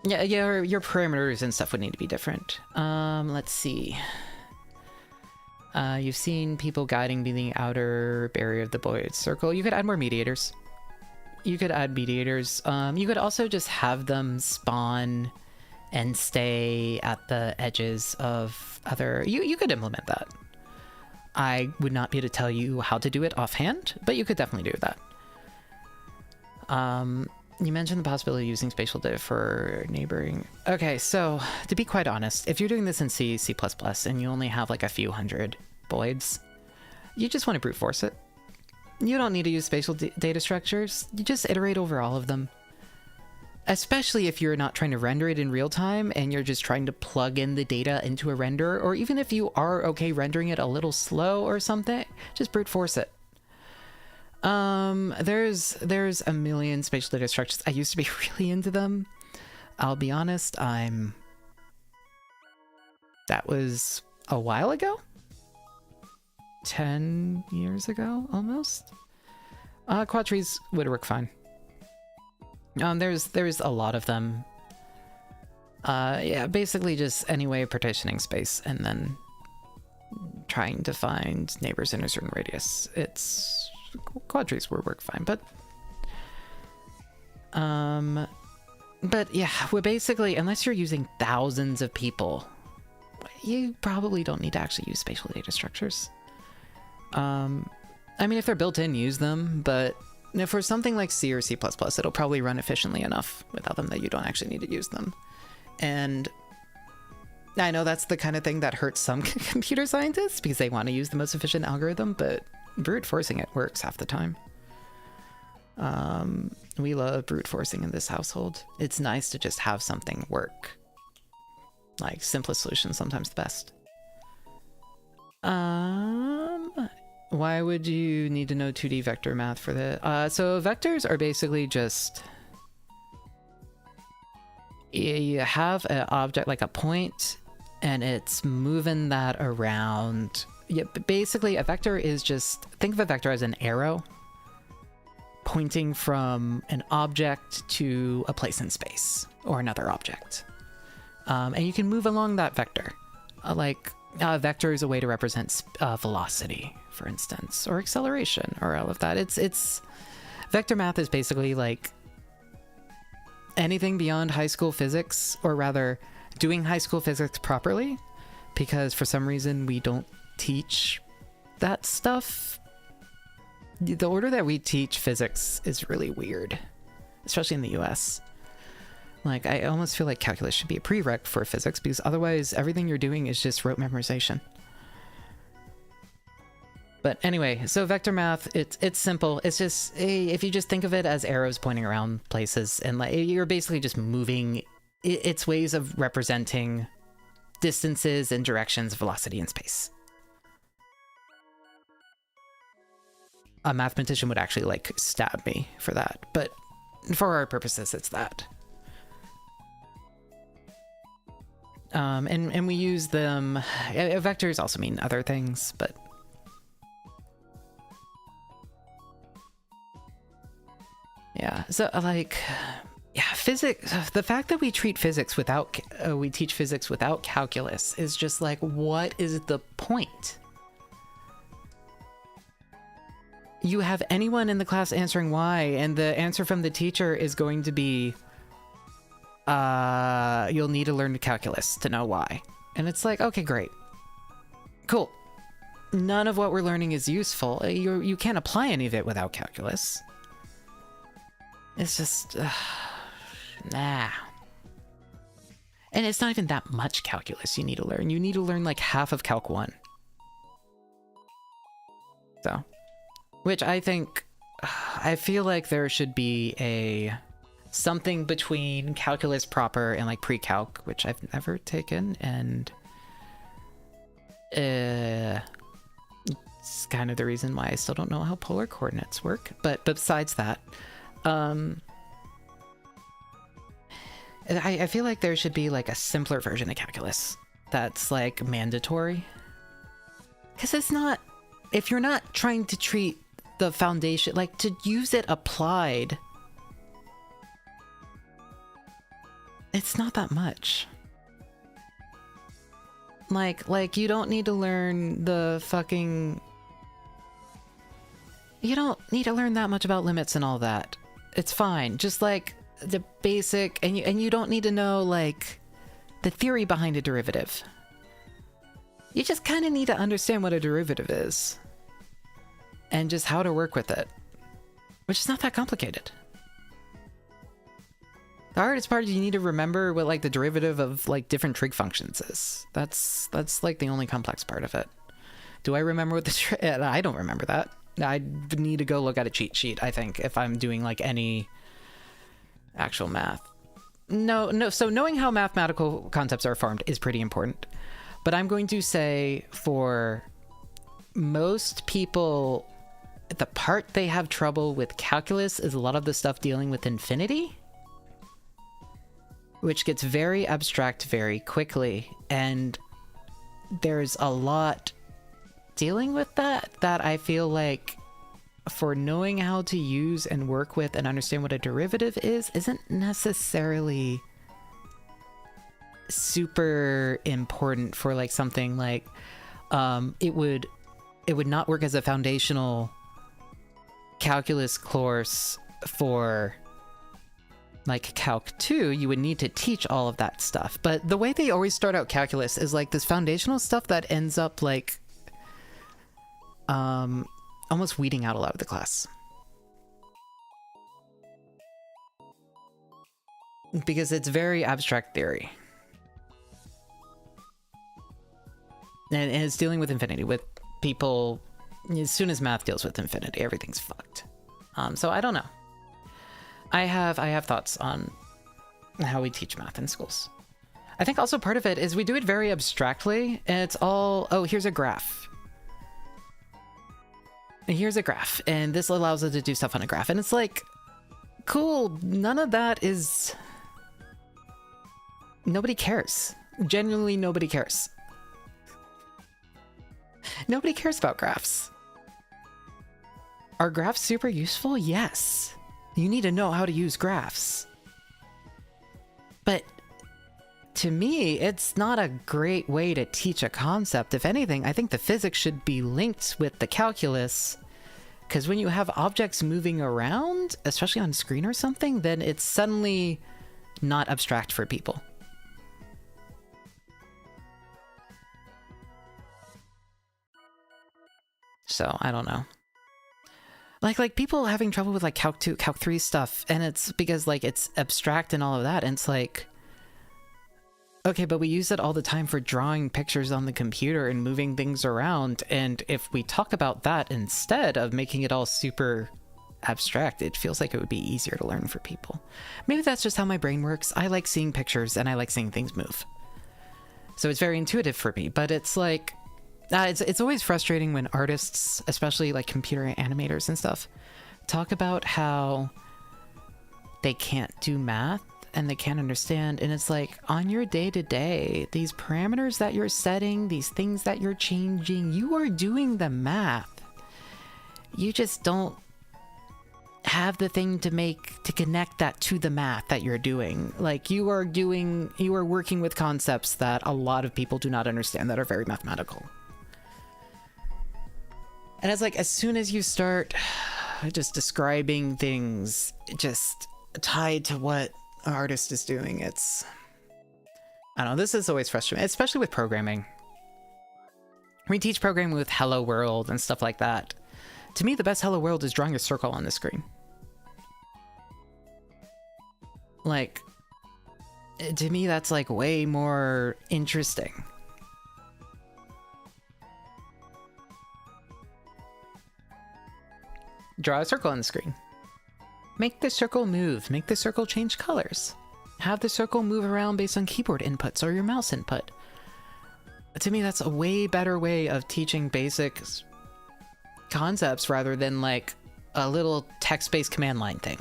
Yeah, your parameters and stuff would need to be different. Let's see. You've seen people guiding the outer barrier of the Boids circle. You could add more mediators. You could add mediators. You could also just have them spawn and stay at the edges of other... You could implement that. I would not be able to tell you how to do it offhand, but you could definitely do that. You mentioned the possibility of using spatial data for neighboring... Okay, so, to be quite honest, if you're doing this in C, C++, and you only have like a few hundred Boids, you just want to brute force it. You don't need to use spatial data structures. You just iterate over all of them. Especially if you're not trying to render it in real time and you're just trying to plug in the data into a renderer, or even if you are okay rendering it a little slow or something, just brute force it. There's a million spatial data structures. I used to be really into them. I'll be honest, that was a while ago? 10 years ago, almost? Quad trees would work fine. There's a lot of them. Yeah, basically just any way of partitioning space and then trying to find neighbors in a certain radius. Quad trees would work fine, but yeah, we're basically, unless you're using thousands of people, you probably don't need to actually use spatial data structures. I mean, if they're built in, use them, but for something like C or C++, it'll probably run efficiently enough without them that you don't actually need to use them. And I know that's the kind of thing that hurts some computer scientists because they want to use the most efficient algorithm, but brute forcing it works half the time. We love brute forcing in this household. It's nice to just have something work. Like, simplest solution, sometimes the best. Why would you need to know 2D vector math for the... so vectors are basically just... You have an object, like a point, and it's moving that around. Yeah, basically, a vector is just... Think of a vector as an arrow pointing from an object to a place in space, or another object. And you can move along that vector. Vector is a way to represent velocity, for instance, or acceleration, or all of that. It's vector math is basically like anything beyond high school physics, or rather doing high school physics properly, because for some reason we don't teach that stuff. The order that we teach physics is really weird, especially in the US. Like, I almost feel like calculus should be a prereq for physics, because otherwise everything you're doing is just rote memorization. But anyway, so vector math, it's simple. It's just, if you just think of it as arrows pointing around places, and like you're basically just moving, it's ways of representing distances and directions, velocity in space. a mathematician would actually like stab me for that. But for our purposes, it's that. And we use them. Vectors also mean other things, but yeah. So like, yeah, physics. The fact that we treat physics without we teach physics without calculus is just like, what is the point? You have anyone in the class answering why, and the answer from the teacher is going to be, you'll need to learn calculus to know why. And it's like, okay, great. Cool. None of what we're learning is useful. You can't apply any of it without calculus. It's just, nah. And it's not even that much calculus you need to learn. You need to learn like half of Calc 1. So, which I think, I feel like there should be something between calculus proper and like pre-calc, which I've never taken, and it's kind of the reason why I still don't know how polar coordinates work. But besides that, I feel like there should be like a simpler version of calculus that's like mandatory, because it's not, if you're not trying to treat the foundation, like to use it applied, it's not that much. Like you don't need to learn the fucking, you don't need to learn that much about limits and all that. It's fine. Just like the basic, and you don't need to know like the theory behind a derivative. You just kind of need to understand what a derivative is and just how to work with it, which is not that complicated. The hardest part is you need to remember what like the derivative of like different trig functions is. That's like the only complex part of it. Do I remember what the I don't remember that. I need to go look at a cheat sheet, I think, if I'm doing like any actual math. No, so knowing how mathematical concepts are formed is pretty important. But I'm going to say for most people, the part they have trouble with calculus is a lot of the stuff dealing with infinity, which gets very abstract very quickly. And there's a lot dealing with that I feel like for knowing how to use and work with and understand what a derivative isn't necessarily super important for like something like it would not work as a foundational calculus course for like Calc 2. You would need to teach all of that stuff, but the way they always start out calculus is like this foundational stuff that ends up like almost weeding out a lot of the class, because it's very abstract theory, and it's dealing with infinity with people. As soon as math deals with infinity, everything's fucked. So I don't know. I have thoughts on how we teach math in schools. I think also part of it is we do it very abstractly, and it's all, oh, here's a graph. And here's a graph, and this allows us to do stuff on a graph. And it's like, cool, none of that is... Nobody cares. Genuinely, nobody cares. Nobody cares about graphs. Are graphs super useful? Yes. You need to know how to use graphs. But to me, it's not a great way to teach a concept. If anything, I think the physics should be linked with the calculus, because when you have objects moving around, especially on screen or something, then it's suddenly not abstract for people. So, I don't know. Like people having trouble with like Calc 2, Calc 3 stuff, and it's because like it's abstract and all of that, and it's like, okay, but we use it all the time for drawing pictures on the computer and moving things around, and if we talk about that instead of making it all super abstract, it feels like it would be easier to learn for people. Maybe that's just how my brain works. I like seeing pictures and I like seeing things move. So it's very intuitive for me, but it's like, It's always frustrating when artists, especially like computer animators and stuff, talk about how they can't do math and they can't understand. And it's like, on your day-to-day, these parameters that you're setting, these things that you're changing, you are doing the math. You just don't have the thing to connect that to the math that you're doing. Like, you are working with concepts that a lot of people do not understand, that are very mathematical. And it's like, as soon as you start just describing things just tied to what an artist is doing, it's, I don't know, this is always frustrating, especially with programming. We teach programming with Hello World and stuff like that. To me, the best Hello World is drawing a circle on the screen. Like, to me, that's like way more interesting. Draw a circle on the screen. Make the circle move. Make the circle change colors. Have the circle move around based on keyboard inputs or your mouse input. To me, that's a way better way of teaching basic concepts rather than like a little text-based command line thing.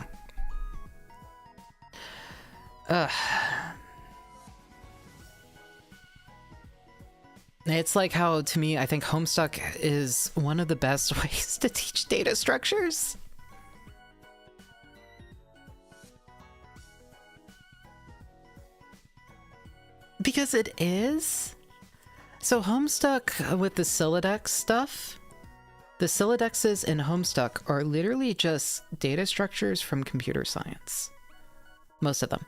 It's like how, to me, I think Homestuck is one of the best ways to teach data structures. Because it is. So Homestuck with the Sylladex stuff, the Syllodexes in Homestuck are literally just data structures from computer science. Most of them.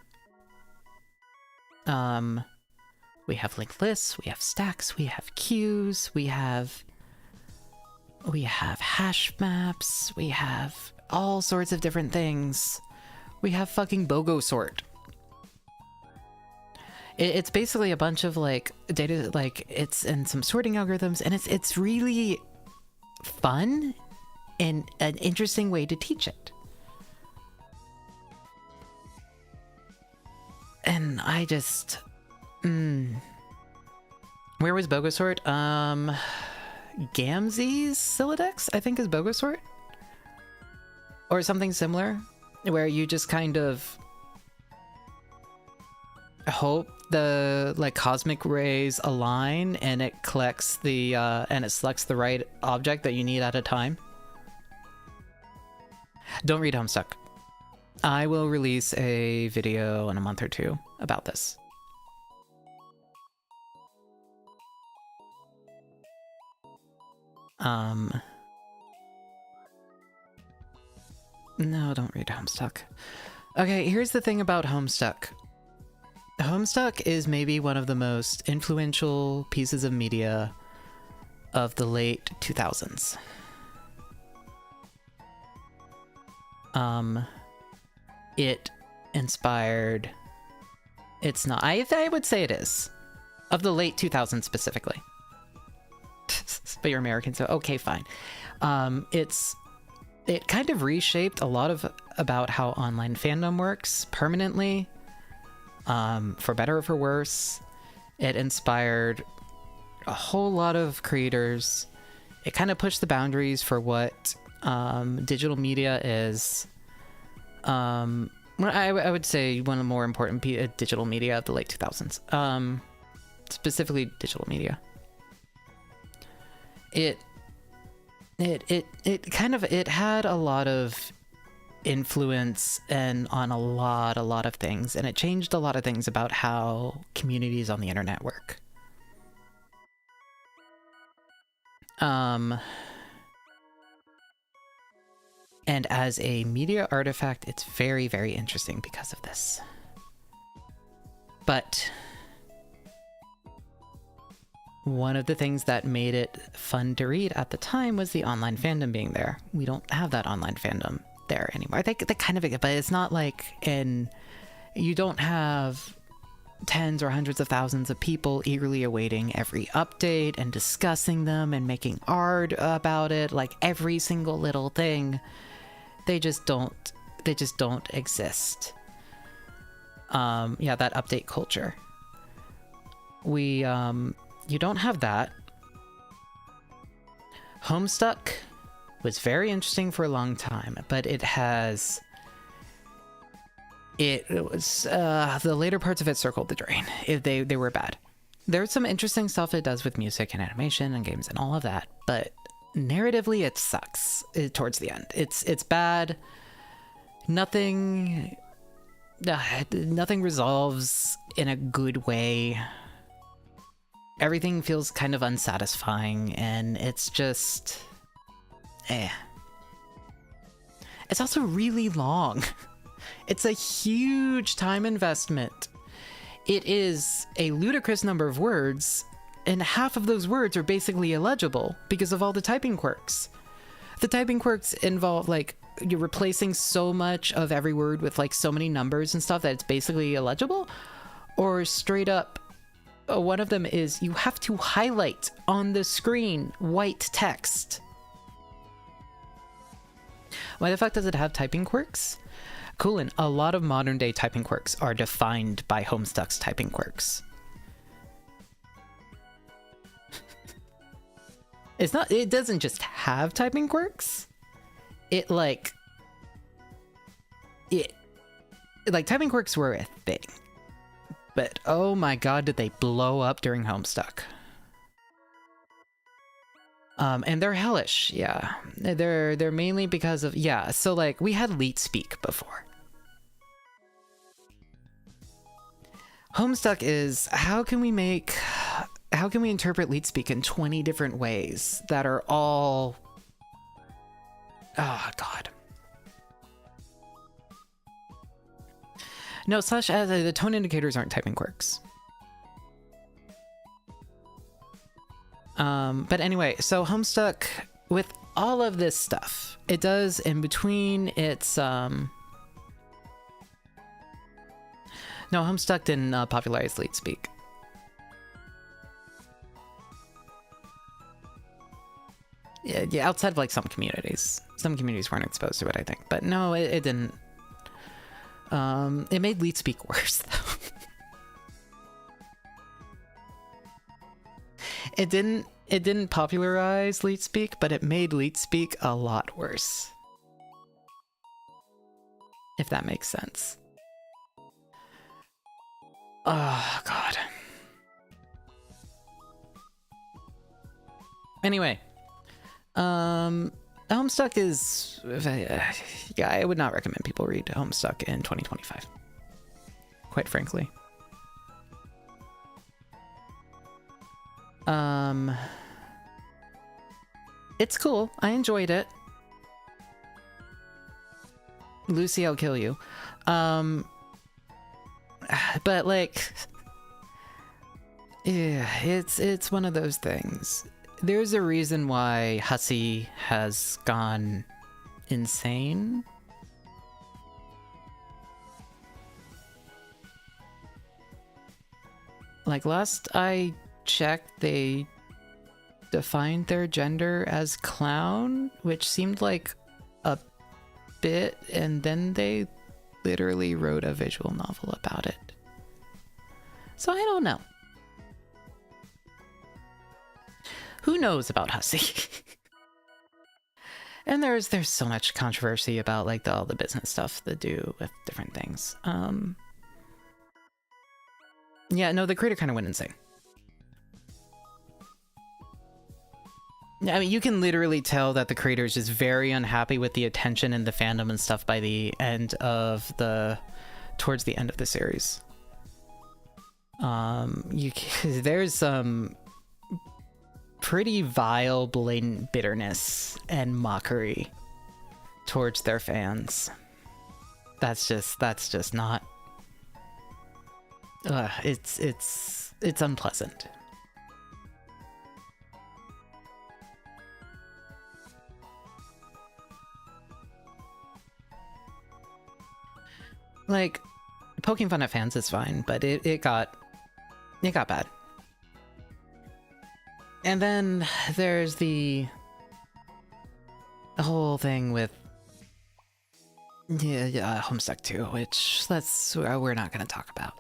We have linked lists, we have stacks, we have queues, we have hash maps, we have all sorts of different things. We have fucking BOGO sort. It's basically a bunch of like data, like it's and some sorting algorithms, and it's really fun and an interesting way to teach it. And I just, where was Bogosort? Gamzee's Sylladex, I think, is Bogosort, or something similar, where you just kind of hope the like cosmic rays align and it collects the and it selects the right object that you need at a time. Don't read Homestuck. I will release a video in a month or two about this. No, don't read Homestuck. Okay, here's the thing about Homestuck. Homestuck is maybe one of the most influential pieces of media of the late 2000s. It inspired... It's not... I would say it is. Of the late 2000s specifically. But you're American, so okay, fine. It kind of reshaped a lot of about how online fandom works permanently. For better or for worse. It inspired a whole lot of creators. It kind of pushed the boundaries for what digital media is. I would say one of the more important digital media of the late 2000s. Specifically digital media. It had a lot of influence and on a lot of things, and it changed a lot of things about how communities on the internet work. And as a media artifact, it's very, very interesting because of this. But one of the things that made it fun to read at the time was the online fandom being there. We don't have that online fandom there anymore. They kind of, but it's not like you don't have tens or hundreds of thousands of people eagerly awaiting every update and discussing them and making art about it, like every single little thing. They just don't exist. Yeah, that update culture. You don't have that. Homestuck was very interesting for a long time, but it was the later parts of it circled the drain. They were bad. There's some interesting stuff it does with music and animation and games and all of that, but narratively it sucks towards the end. It's bad. Nothing resolves in a good way. Everything feels kind of unsatisfying, and it's just It's also really long. It's a huge time investment. It is a ludicrous number of words, and half of those words are basically illegible because of all the typing quirks. The typing quirks involve, like, you're replacing so much of every word with, like, so many numbers and stuff that it's basically illegible. Or straight up, one of them is you have to highlight on the screen white text. Why the fuck does it have typing quirks? Coolin, a lot of modern day typing quirks are defined by Homestuck's typing quirks. It doesn't just have typing quirks. Like typing quirks were a thing. But oh my god, did they blow up during Homestuck. And they're hellish, yeah. They're mainly because of, yeah, so like we had leet speak before. Homestuck is how can we interpret leet speak in 20 different ways that are all, oh god. No, slash the tone indicators aren't typing quirks. But anyway, so Homestuck, with all of this stuff, it does in between its, no, Homestuck didn't popularize leet speak. Yeah, outside of like some communities. Some communities weren't exposed to it, I think. But no, it didn't. It made leet speak worse, though. It didn't popularize leet speak, but it made leet speak a lot worse. If that makes sense. Oh, God. Anyway. Homestuck is... yeah, I would not recommend people read Homestuck in 2025. Quite frankly. It's cool. I enjoyed it. Lucy, I'll kill you. But like, yeah, it's one of those things. There's a reason why Hussey has gone insane. Like last I checked, they defined their gender as clown, which seemed like a bit, and then they literally wrote a visual novel about it. So I don't know. Who knows about Hussey? And there's so much controversy about like all the business stuff they do with different things. Yeah, no, the creator kind of went insane. I mean, you can literally tell that the creator is just very unhappy with the attention and the fandom and stuff by the end of towards the end of the series. There's some pretty vile, blatant bitterness and mockery towards their fans. That's just not. It's unpleasant. Like, poking fun at fans is fine, but it got bad. And then there's the whole thing with Homestuck 2, which we're not gonna talk about.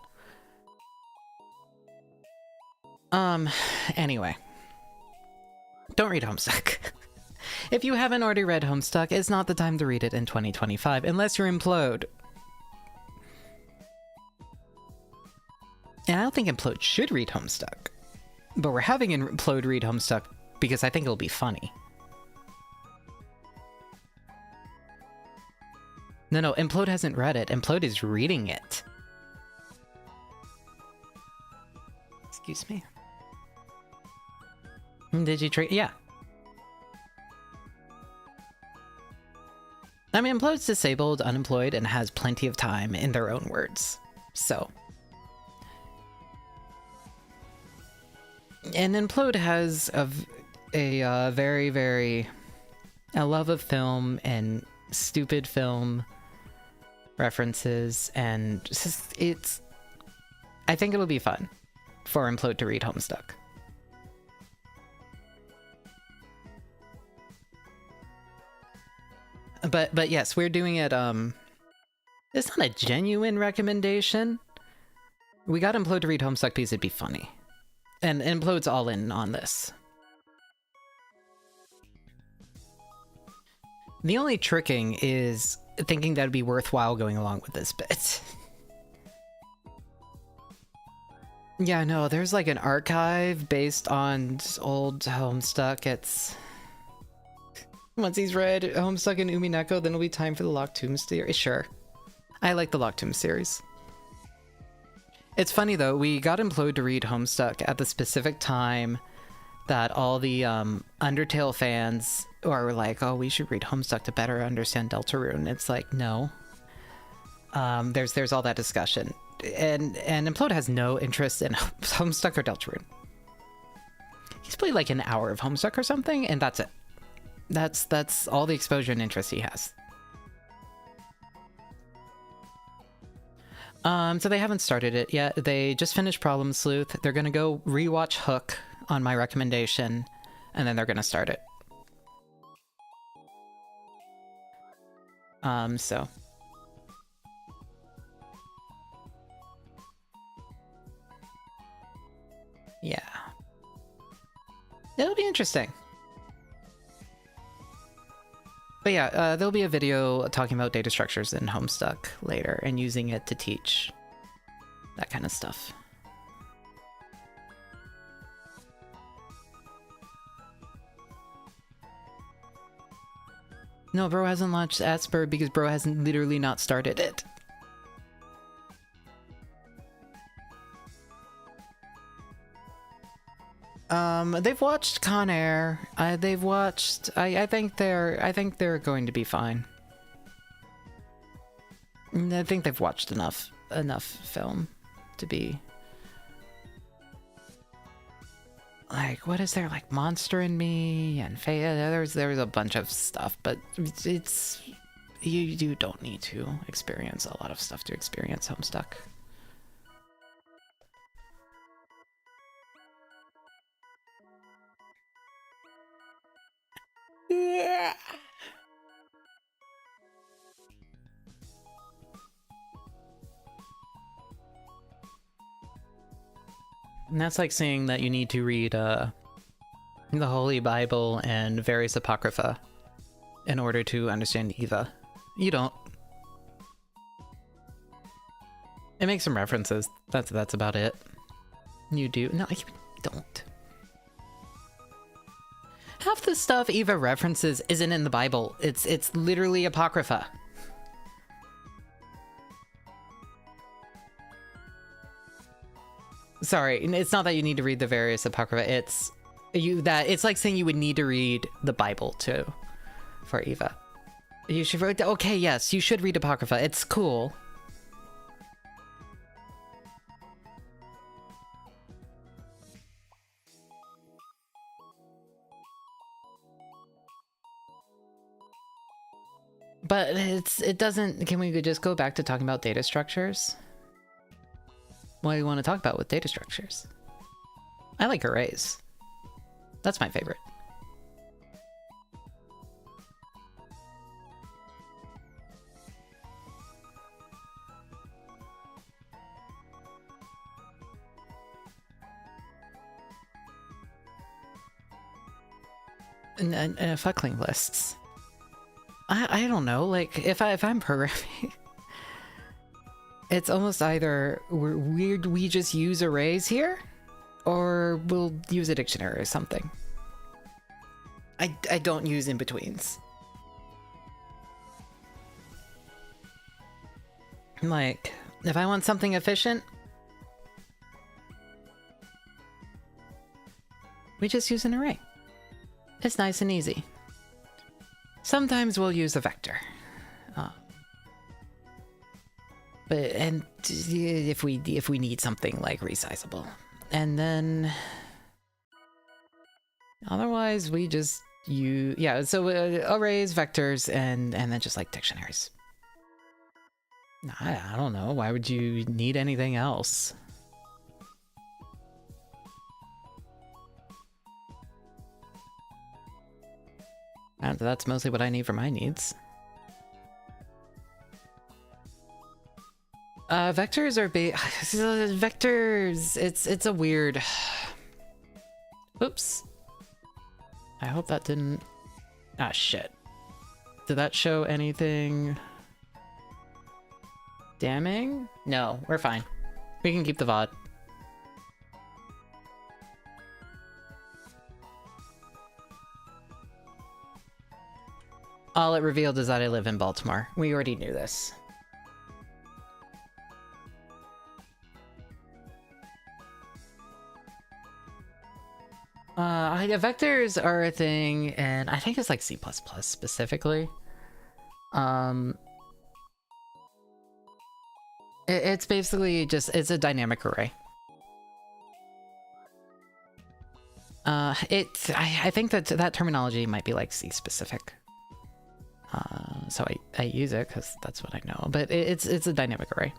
Anyway, don't read Homestuck. If you haven't already read Homestuck, it's not the time to read it in 2025, unless you're Implode. And I don't think Implode should read Homestuck. But we're having Implode read Homestuck because I think it'll be funny. No, Implode hasn't read it. Implode is reading it. Excuse me. Did you trade? Yeah. I mean, Implode's disabled, unemployed, and has plenty of time in their own words. So. And Implode has a very, very... a love of film and stupid film references, and just, it's... I think it'll be fun for Implode to read Homestuck. But yes, we're doing it, it's not a genuine recommendation. We got Implode to read Homestuck because it'd be funny. And Implode's all in on this. The only tricking is thinking that'd be worthwhile going along with this bit. Yeah, no, there's like an archive based on old Homestuck. It's... Once he's read Homestuck and Umineko, then it'll be time for the Locked Tomb series. Sure. I like the Locked Tomb series. It's funny though, we got Implode to read Homestuck at the specific time that all the Undertale fans are like, oh, we should read Homestuck to better understand Deltarune. It's like, no. There's all that discussion. And Implode has no interest in Homestuck or Deltarune. He's played like an hour of Homestuck or something, and that's it. That's all the exposure and interest he has. So they haven't started it yet. They just finished Problem Sleuth. They're gonna go rewatch Hook on my recommendation, and then they're gonna start it. So. Yeah. It'll be interesting. But yeah, there'll be a video talking about data structures in Homestuck later and using it to teach that kind of stuff. No, bro hasn't launched Asper because bro hasn't literally not started it. They've watched Con Air. They've watched. I think they're going to be fine. I think they've watched enough film to be like, what is there, like Monster in Me and There's a bunch of stuff, but it's you don't need to experience a lot of stuff to experience Homestuck. Yeah. And that's like saying that you need to read the Holy Bible and various Apocrypha in order to understand Eva. You don't. It makes some references. That's about it. You do. No, you don't. Half the stuff Eva references isn't in the Bible. It's literally Apocrypha. Sorry, it's not that you need to read the various Apocrypha. It's like saying you would need to read the Bible too for Eva. You should read. Okay, yes, you should read Apocrypha. It's cool. But it doesn't... Can we just go back to talking about data structures? What do you want to talk about with data structures? I like arrays. That's my favorite. fuckling lists. I don't know, like, if I'm programming, it's almost either we just use arrays here, or we'll use a dictionary or something. I don't use in-betweens. Like, if I want something efficient, we just use an array. It's nice and easy. Sometimes we'll use a vector. But if we need something like resizable. And then otherwise we just use, yeah, so arrays, vectors, and then just like dictionaries. I don't know, why would you need anything else? And that's mostly what I need for my needs. Vectors are vectors. It's a weird. Oops. I hope that didn't. Ah, shit. Did that show anything damning? No, we're fine. We can keep the VOD. All it revealed is that I live in Baltimore. We already knew this. Vectors are a thing, and I think it's like C++ specifically. It's basically just, it's a dynamic array. I think that terminology might be like C specific. So I use it because that's what I know, but it's a dynamic array.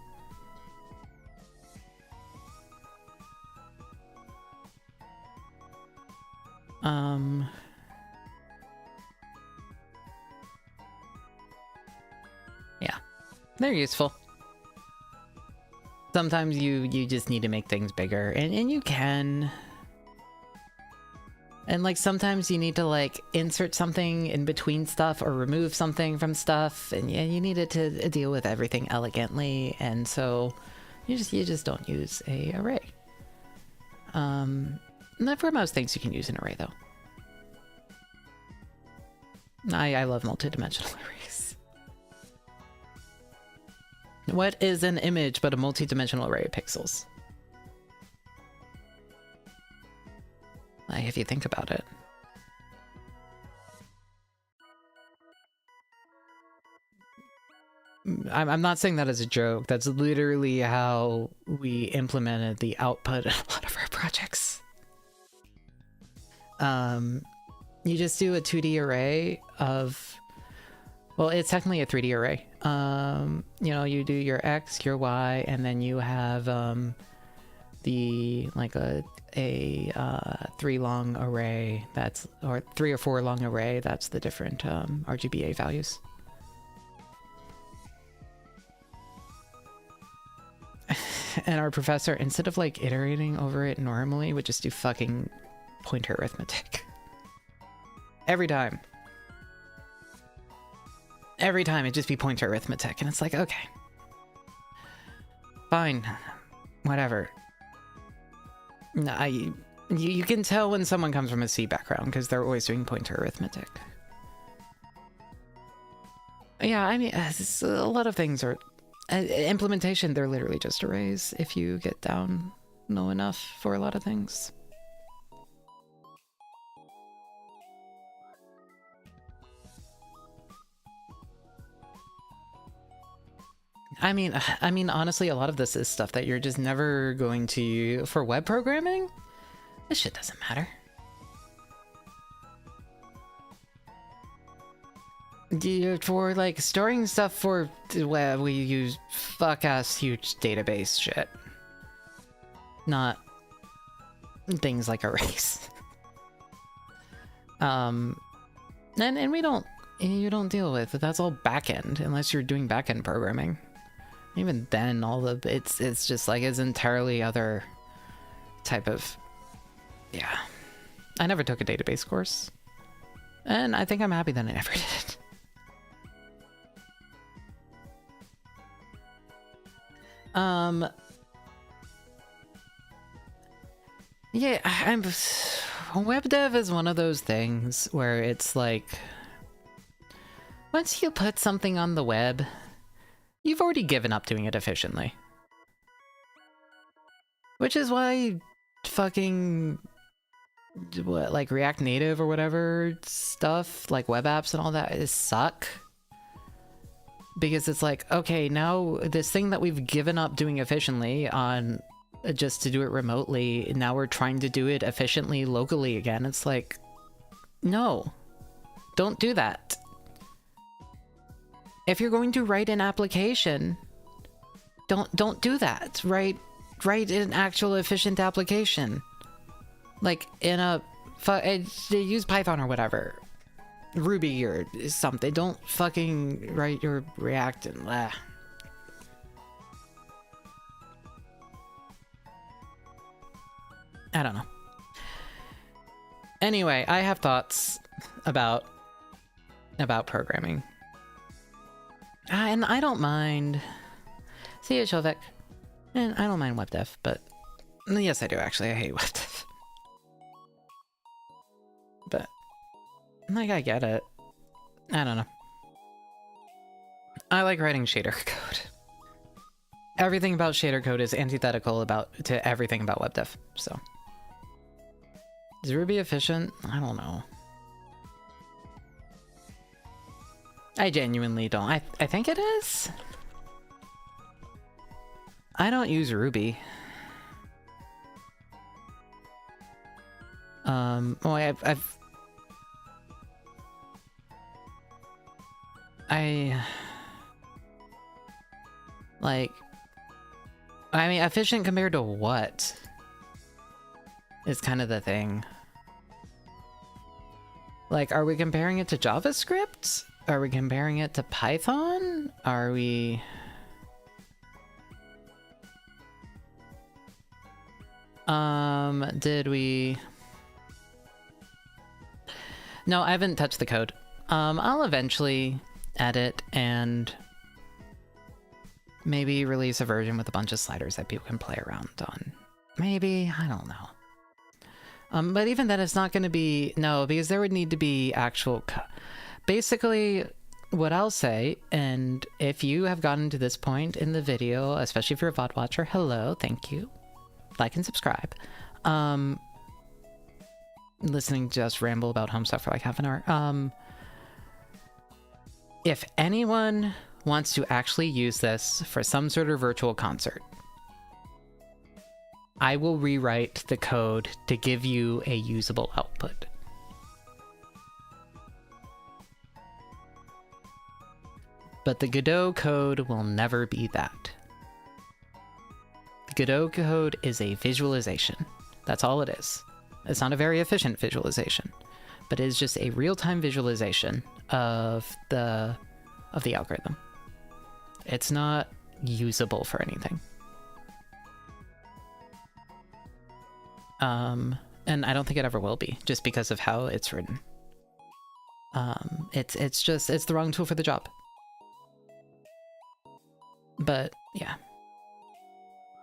Yeah, they're useful. Sometimes you just need to make things bigger, and you can. And like sometimes you need to like insert something in between stuff or remove something from stuff, and yeah, you need it to deal with everything elegantly, and so you just don't use a array. For most things you can use an array though. I love multidimensional arrays. What is an image but a multidimensional array of pixels? Like, if you think about it. I'm not saying that as a joke. That's literally how we implemented the output in a lot of our projects. You just do a 2D array of... Well, it's technically a 3D array. You know, you do your X, your Y, and then you have the like a 3 long array that's, or 3 or 4 long array that's the different RGBA values. And our professor, instead of like iterating over it normally, would just do fucking pointer arithmetic. Every time. Every time it'd just be pointer arithmetic, and it's like, okay. Fine. Whatever. You can tell when someone comes from a C background, because they're always doing pointer arithmetic. Yeah, I mean, a lot of things are... implementation, they're literally just arrays, if you get down low enough for a lot of things. I mean, honestly, a lot of this is stuff that you're just never going to... For web programming, this shit doesn't matter. For, like, storing stuff for web, we use fuck-ass huge database shit. Not things like arrays. And we don't... You don't deal with it. That's all backend, unless you're doing backend programming. Even then, all the it's just like it's entirely other type of, yeah. I never took a database course. And I think I'm happy that I never did it. Yeah, web dev is one of those things where it's like, once you put something on the web, you've already given up doing it efficiently. Which is why fucking, what, like React Native or whatever stuff, like web apps and all that, is suck. Because it's like, okay, now this thing that we've given up doing efficiently on just to do it remotely, now we're trying to do it efficiently locally again. It's like, no, don't do that. If you're going to write an application, don't do that. Write an actual efficient application. Like in a, use Python or whatever. Ruby or something. Don't fucking write your React and blah. I don't know. Anyway, I have thoughts about programming. And I don't mind. See you, Shovek. And I don't mind web dev, but yes, I do actually. I hate web dev. But like, I get it. I don't know. I like writing shader code. Everything about shader code is antithetical to everything about web dev. So, is Ruby efficient? I don't know. I genuinely don't. I think it is. I don't use Ruby. Well, I mean, efficient compared to what? Is kind of the thing. Like, are we comparing it to JavaScript? Are we comparing it to Python? Are we... did we... No, I haven't touched the code. I'll eventually edit and maybe release a version with a bunch of sliders that people can play around on. Maybe, I don't know. But even then, it's not going to be... No, because there would need to be actual... Basically, what I'll say, and if you have gotten to this point in the video, especially if you're a VOD watcher, hello, thank you. Like and subscribe. Listening to us ramble about home stuff for like half an hour. If anyone wants to actually use this for some sort of virtual concert, I will rewrite the code to give you a usable output. But the Godot code will never be that. The Godot code is a visualization. That's all it is. It's not a very efficient visualization, but it is just a real-time visualization of the algorithm. It's not usable for anything. And I don't think it ever will be, just because of how it's written. It's the wrong tool for the job. But yeah.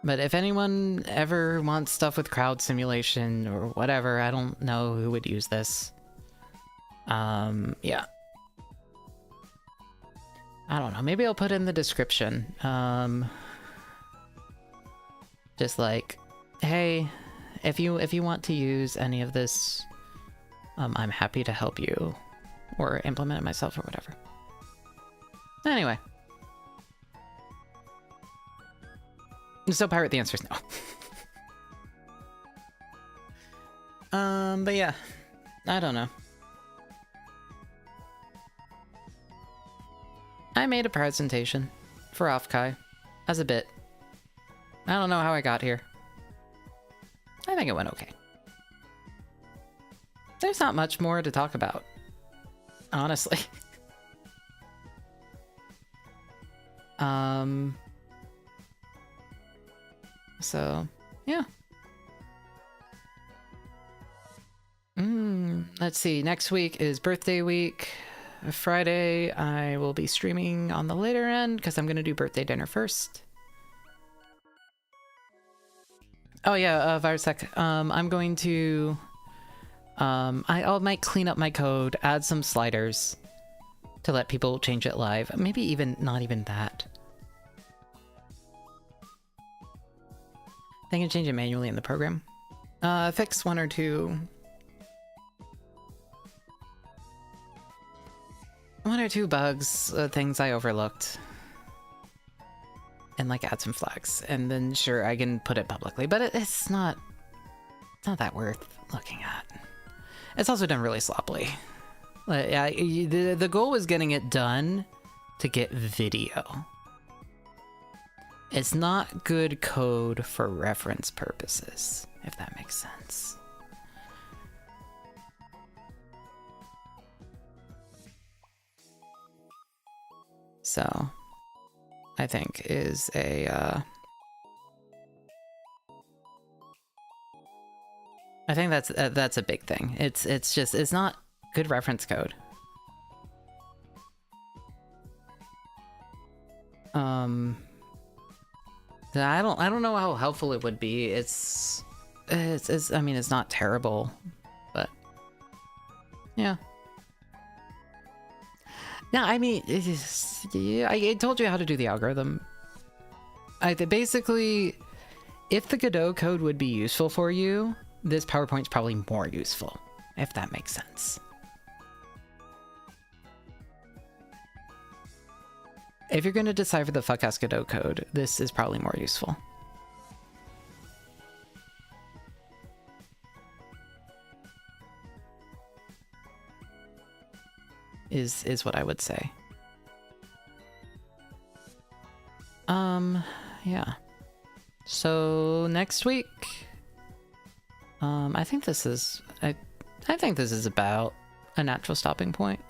But if anyone ever wants stuff with crowd simulation or whatever, I don't know who would use this. Yeah. I don't know. Maybe I'll put in the description. Just like, hey, if you want to use any of this, I'm happy to help you or implement it myself or whatever. Anyway. So, Pirate, the answer is no. But yeah, I don't know. I made a presentation for OffKai as a bit. I don't know how I got here. I think it went okay. There's not much more to talk about, honestly. So, yeah. Let's see. Next week is birthday week. Friday, I will be streaming on the later end because I'm going to do birthday dinner first. Oh yeah, Virsec. I'm going to... I might clean up my code, add some sliders to let people change it live. Maybe even not even that. I can change it manually in the program. Fix one or two bugs, things I overlooked. And like add some flags. And then sure, I can put it publicly, but it's not that worth looking at. It's also done really sloppily. The goal was getting it done to get video. It's not good code for reference purposes, if that makes sense. So, I think is a, I think that's a big thing. It's not good reference code. I don't know how helpful it would be. I mean, it's not terrible, but yeah. No, I mean, yeah, I told you how to do the algorithm. Basically, if the Godot code would be useful for you, this PowerPoint's probably more useful, if that makes sense. If you're going to decipher the fuck-ass Godot code, this is probably more useful. Is what I would say. Yeah. So next week, I think this is about a natural stopping point.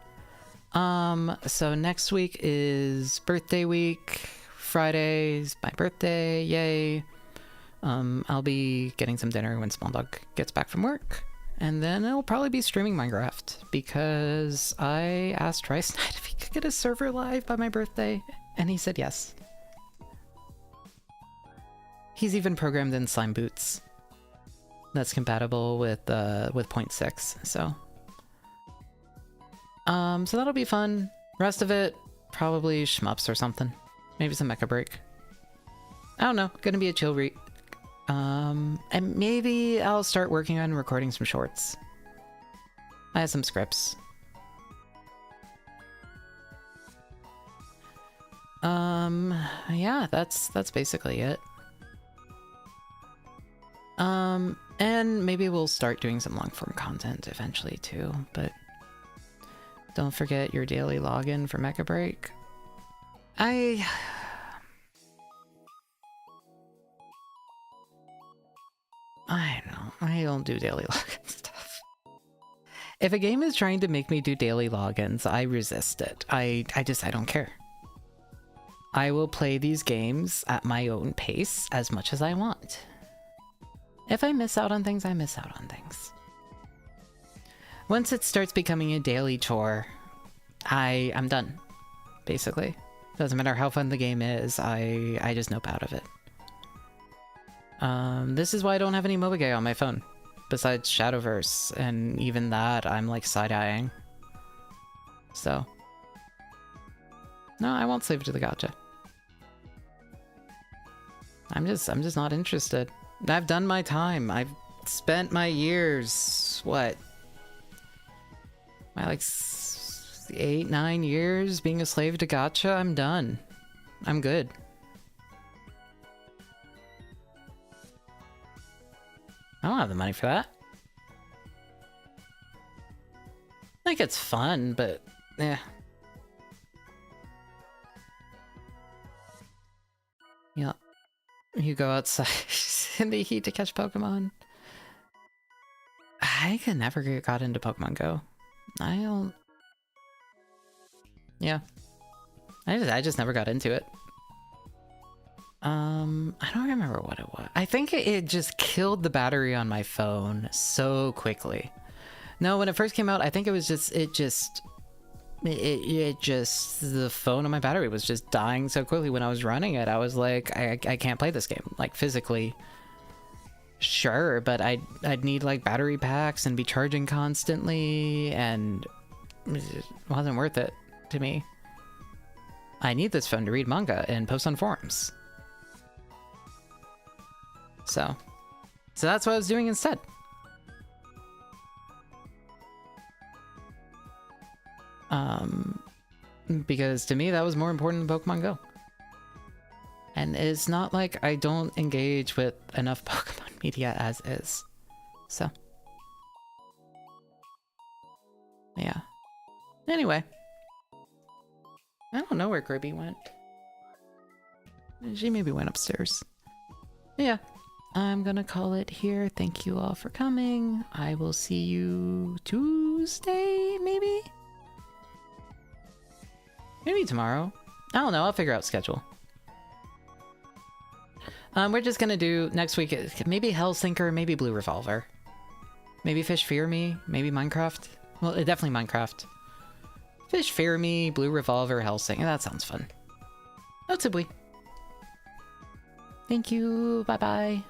So next week is birthday week. Friday's my birthday, yay. I'll be getting some dinner when Small Dog gets back from work. And then I'll probably be streaming Minecraft because I asked Rice Knight if he could get a server live by my birthday, and he said yes. He's even programmed in Slime Boots. That's compatible with 0.6, so. So that'll be fun. Rest of it, probably shmups or something. Maybe some Mecha Break. I don't know, gonna be a chill week. And maybe I'll start working on recording some shorts. I have some scripts. Yeah, that's basically it. And maybe we'll start doing some long-form content eventually too, but don't forget your daily login for Mecha Break. I don't do daily login stuff. If a game is trying to make me do daily logins, I resist it. I don't care. I will play these games at my own pace as much as I want. If I miss out on things, I miss out on things. Once it starts becoming a daily chore, I'm done, basically. Doesn't matter how fun the game is, I just nope out of it. This is why I don't have any MOBA on my phone, besides Shadowverse, and even that I'm like side-eyeing. So, no, I won't save it to the gacha. I'm just not interested. I've done my time. I've spent my years, what? My like 8, 9 years being a slave to gacha. I'm done. I'm good. I don't have the money for that. Like, it's fun, but yeah. Yeah. You go outside in the heat to catch Pokemon. I could never got into Pokemon Go. I don't... Yeah. I just never got into it. I don't remember what it was. I think it just killed the battery on my phone so quickly. No, when it first came out, I think it was just the phone on my battery was just dying so quickly when I was running it. I was like, I can't play this game, like, physically. Sure, but I'd need like battery packs and be charging constantly, and it wasn't worth it to me. I need this phone to read manga and post on forums. So that's what I was doing instead. Because to me that was more important than Pokemon Go. And it's not like I don't engage with enough Pokemon media as is. So. Yeah. Anyway. I don't know where Gribby went. She maybe went upstairs. Yeah. I'm gonna call it here. Thank you all for coming. I will see you Tuesday, maybe? Maybe tomorrow. I don't know. I'll figure out schedule. We're just gonna do next week, maybe Hellsinker, maybe Blue Revolver. Maybe Fish Fear Me, maybe Minecraft. Well, definitely Minecraft. Fish Fear Me, Blue Revolver, Hellsinker. That sounds fun. Notably. Thank you. Bye-bye.